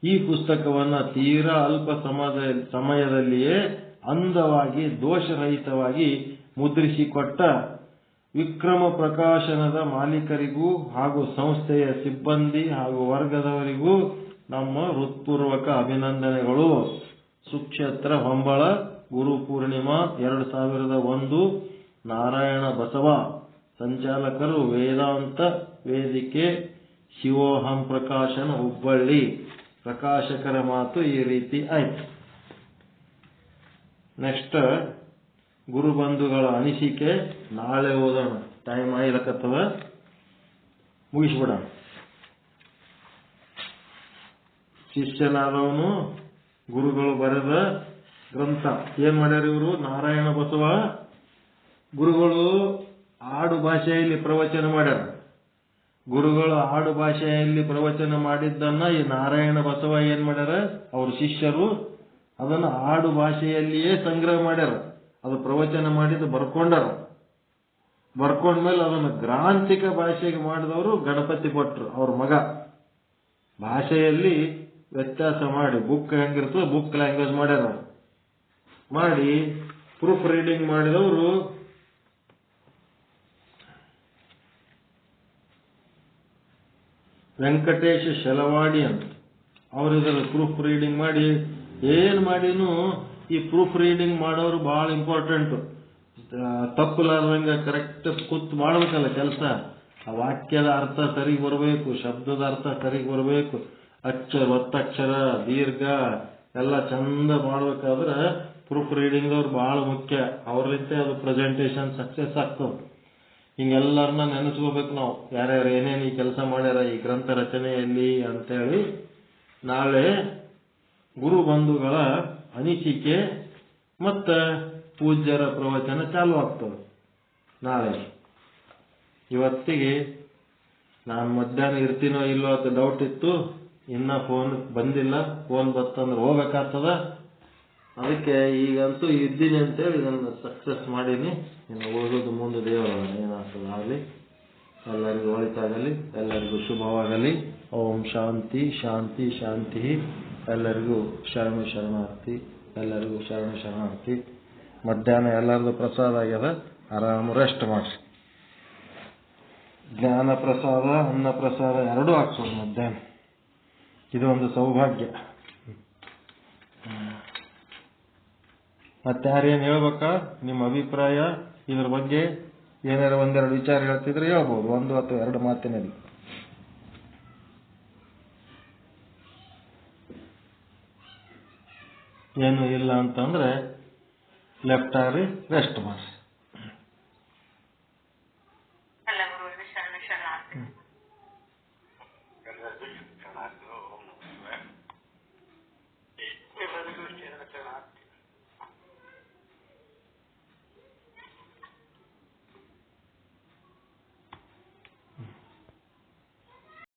ಈ ಪುಸ್ತಕವನ್ನು ತೀರಾ ಅಲ್ಪ ಸಮಯದಲ್ಲಿಯೇ ಅಂದವಾಗಿ ದೋಷರಹಿತವಾಗಿ ಮುದ್ರಿಸಿಕೊಟ್ಟ ವಿಕ್ರಮ ಪ್ರಕಾಶನದ ಮಾಲೀಕರಿಗೂ ಹಾಗೂ ಸಂಸ್ಥೆಯ ಸಿಬ್ಬಂದಿ ಹಾಗೂ ವರ್ಗದವರಿಗೂ ನಮ್ಮ ಹೃತ್ಪೂರ್ವಕ ಅಭಿನಂದನೆಗಳು. ಸುಕ್ಷೇತ್ರ ಹೊಂಬಳ ಗುರು ಪೂರ್ಣಿಮಾ 2001. ನಾರಾಯಣ ಬಸವ, ಸಂಚಾಲಕರು ವೇದಾಂತ ವೇದಿಕೆ, ಶಿವೋಹಂ ಪ್ರಕಾಶನ, ಹುಬ್ಬಳ್ಳಿ. ಪ್ರಕಾಶಕರ ಮಾತು ಈ ರೀತಿ ಆಯ್ತು. ನೆಕ್ಸ್ಟ್ ಗುರುಬಂಧುಗಳ ಅನಿಸಿಕೆ ನಾಳೆ ಓದೋಣ. ಟೈಮ್ ಆಗಿರಕತ್ತದ, ಮುಗಿಸ್ಬಿಡೋಣ. ಶಿಷ್ಯನಾದವನು ಗುರುಗಳು ಬರೆದ ಗ್ರಂಥ ಏನ್ ಮಾಡ್ಯಾರ ಇವರು? ನಾರಾಯಣ ಬಸವ ಗುರುಗಳು ಆಡು ಭಾಷೆಯಲ್ಲಿ ಪ್ರವಚನ ಮಾಡ್ಯಾರ. ಗುರುಗಳು ಆಡು ಭಾಷೆಯಲ್ಲಿ ಪ್ರವಚನ ಮಾಡಿದ್ದನ್ನ ಈ ನಾರಾಯಣ ಬಸವ ಏನ್ ಮಾಡ್ಯಾರ? ಅವ್ರ ಶಿಷ್ಯರು ಅದನ್ನು ಆಡು ಭಾಷೆಯಲ್ಲಿಯೇ ಸಂಗ್ರಹ ಮಾಡ್ಯಾರ. ಅದು ಪ್ರವಚನ ಮಾಡಿದ್ದು ಬರ್ಕೊಂಡಾರ. ಬರ್ಕೊಂಡ್ಮೇಲೆ ಅದನ್ನು ಗ್ರಾಂಥಿಕ ಭಾಷೆಗೆ ಮಾಡಿದವರು ಗಣಪತಿ ಭಟ್ರು, ಅವ್ರ ಮಗ. ಭಾಷೆಯಲ್ಲಿ ವ್ಯತ್ಯಾಸ ಮಾಡಿ ಬುಕ್ ಹೆಂಗಿರ್ತದೆ ಬುಕ್ ಲ್ಯಾಂಗ್ವೇಜ್ ಮಾಡ್ಯಾರ. ಮಾಡಿ ಪ್ರೂಫ್ ರೀಡಿಂಗ್ ಮಾಡಿದವರು ವೆಂಕಟೇಶ ಶೆಲವಾಡಿ ಅಂತ. ಅವರು ಇದರ ಪ್ರೂಫ್ ರೀಡಿಂಗ್ ಮಾಡಿ ಏನ್ ಮಾಡಿನೂ ಈ ಪ್ರೂಫ್ ರೀಡಿಂಗ್ ಮಾಡೋರು ಬಹಳ ಇಂಪಾರ್ಟೆಂಟ್. ತಪ್ಪಲಾರ್ದಂಗ ಕರೆಕ್ಟ್ ಕೂತ್ ಮಾಡ್ಬೇಕಲ್ಲ ಕೆಲಸ. ಆ ವಾಕ್ಯದ ಅರ್ಥ ಸರಿಗೆ ಬರಬೇಕು, ಶಬ್ದದ ಅರ್ಥ ಸರಿಗೆ ಬರಬೇಕು, ಒತ್ತಕ್ಷರ ದೀರ್ಘ ಎಲ್ಲ ಚಂದ ಮಾಡ್ಬೇಕಾದ್ರೆ ಪ್ರೂಫ್ ರೀಡಿಂಗ್ ಅವ್ರು ಬಹಳ ಮುಖ್ಯ. ಅವ್ರಲಿಂತೆ ಅದು ಪ್ರೆಸೆಂಟೇಶನ್ ಸಕ್ಸಸ್ ಆಗ್ತದೆ. ಹಿಂಗೆಲ್ಲರನ್ನ ನೆನೆಸ್ಕೋಬೇಕು ನಾವು, ಯಾರ್ಯಾರು ಏನೇನು ಈ ಕೆಲಸ ಮಾಡ್ಯಾರ ಈ ಗ್ರಂಥ ರಚನೆಯಲ್ಲಿ ಅಂತೇಳಿ. ನಾಳೆ ಗುರು ಬಂಧುಗಳ ಅನಿಸಿಕೆ ಮತ್ತ ಪೂಜ್ಯರ ಪ್ರವಚನ ಚಾಲು ಆಗ್ತದೆ ನಾಳೆ. ಇವತ್ತಿಗೆ ನಾನು ಮಧ್ಯಾಹ್ನ ಇರ್ತೀನೋ ಇಲ್ಲೋ ಅಂತ ಡೌಟ್ ಇತ್ತು. ಇನ್ನ ಫೋನ್ ಬಂದಿಲ್ಲ. ಫೋನ್ ಬರ್ತಂದ್ರೆ ಹೋಗ್ಬೇಕಾಗ್ತದ. ಅದಕ್ಕೆ ಈಗಂತೂ ಇದ್ದೀನಿ ಅಂತೇಳಿ ಇದನ್ನು ಸಕ್ಸಸ್ ಮಾಡೀನಿ. ಇನ್ನು ಉಳಿದದ್ದು ಮುಂದೆ ದೇವರ ಏನಾಗ್ತದೆ ಆಗಲಿ. ಎಲ್ಲರಿಗೂ ಒಳಿತಾಗಲಿ, ಎಲ್ಲರಿಗೂ ಶುಭವಾಗಲಿ. ಓಂ ಶಾಂತಿ ಶಾಂತಿ ಶಾಂತಿ. ಎಲ್ಲರಿಗೂ ಶರಣು ಶರಣಾರ್ಥಿ, ಎಲ್ಲರಿಗೂ ಶರಣು ಶರಣಾರ್ಥಿ. ಮಧ್ಯಾಹ್ನ ಎಲ್ಲರದು ಪ್ರಸಾದ ಆಗ್ಯದ, ಆರಾಮ ರೆಸ್ಟ್ ಮಾಡಿಸಿ. ಜ್ಞಾನ ಪ್ರಸಾದ ಅನ್ನ ಪ್ರಸಾದ ಎರಡೂ ಹಾಕ್ಸೋದು ಮಧ್ಯಾಹ್ನ. ಇದು ಒಂದು ಸೌಭಾಗ್ಯ. ಮತ್ತೆ ಯಾರೇನು ಹೇಳ್ಬೇಕಾ? ನಿಮ್ಮ ಅಭಿಪ್ರಾಯ ಇದ್ರ ಬಗ್ಗೆ ಏನಾರ ಒಂದೆರಡು ವಿಚಾರ ಹೇಳ್ತಿದ್ರೆ ಹೇಳ್ಬೋದು, 1 ಅಥವಾ 2 ಮಾತಿನಲ್ಲಿ. ಏನು ಇಲ್ಲ ಅಂತಂದ್ರೆ ಲೆಫ್ಟ್ ಆಗಿ ರೆಸ್ಟ್ ಮಾಡಿ.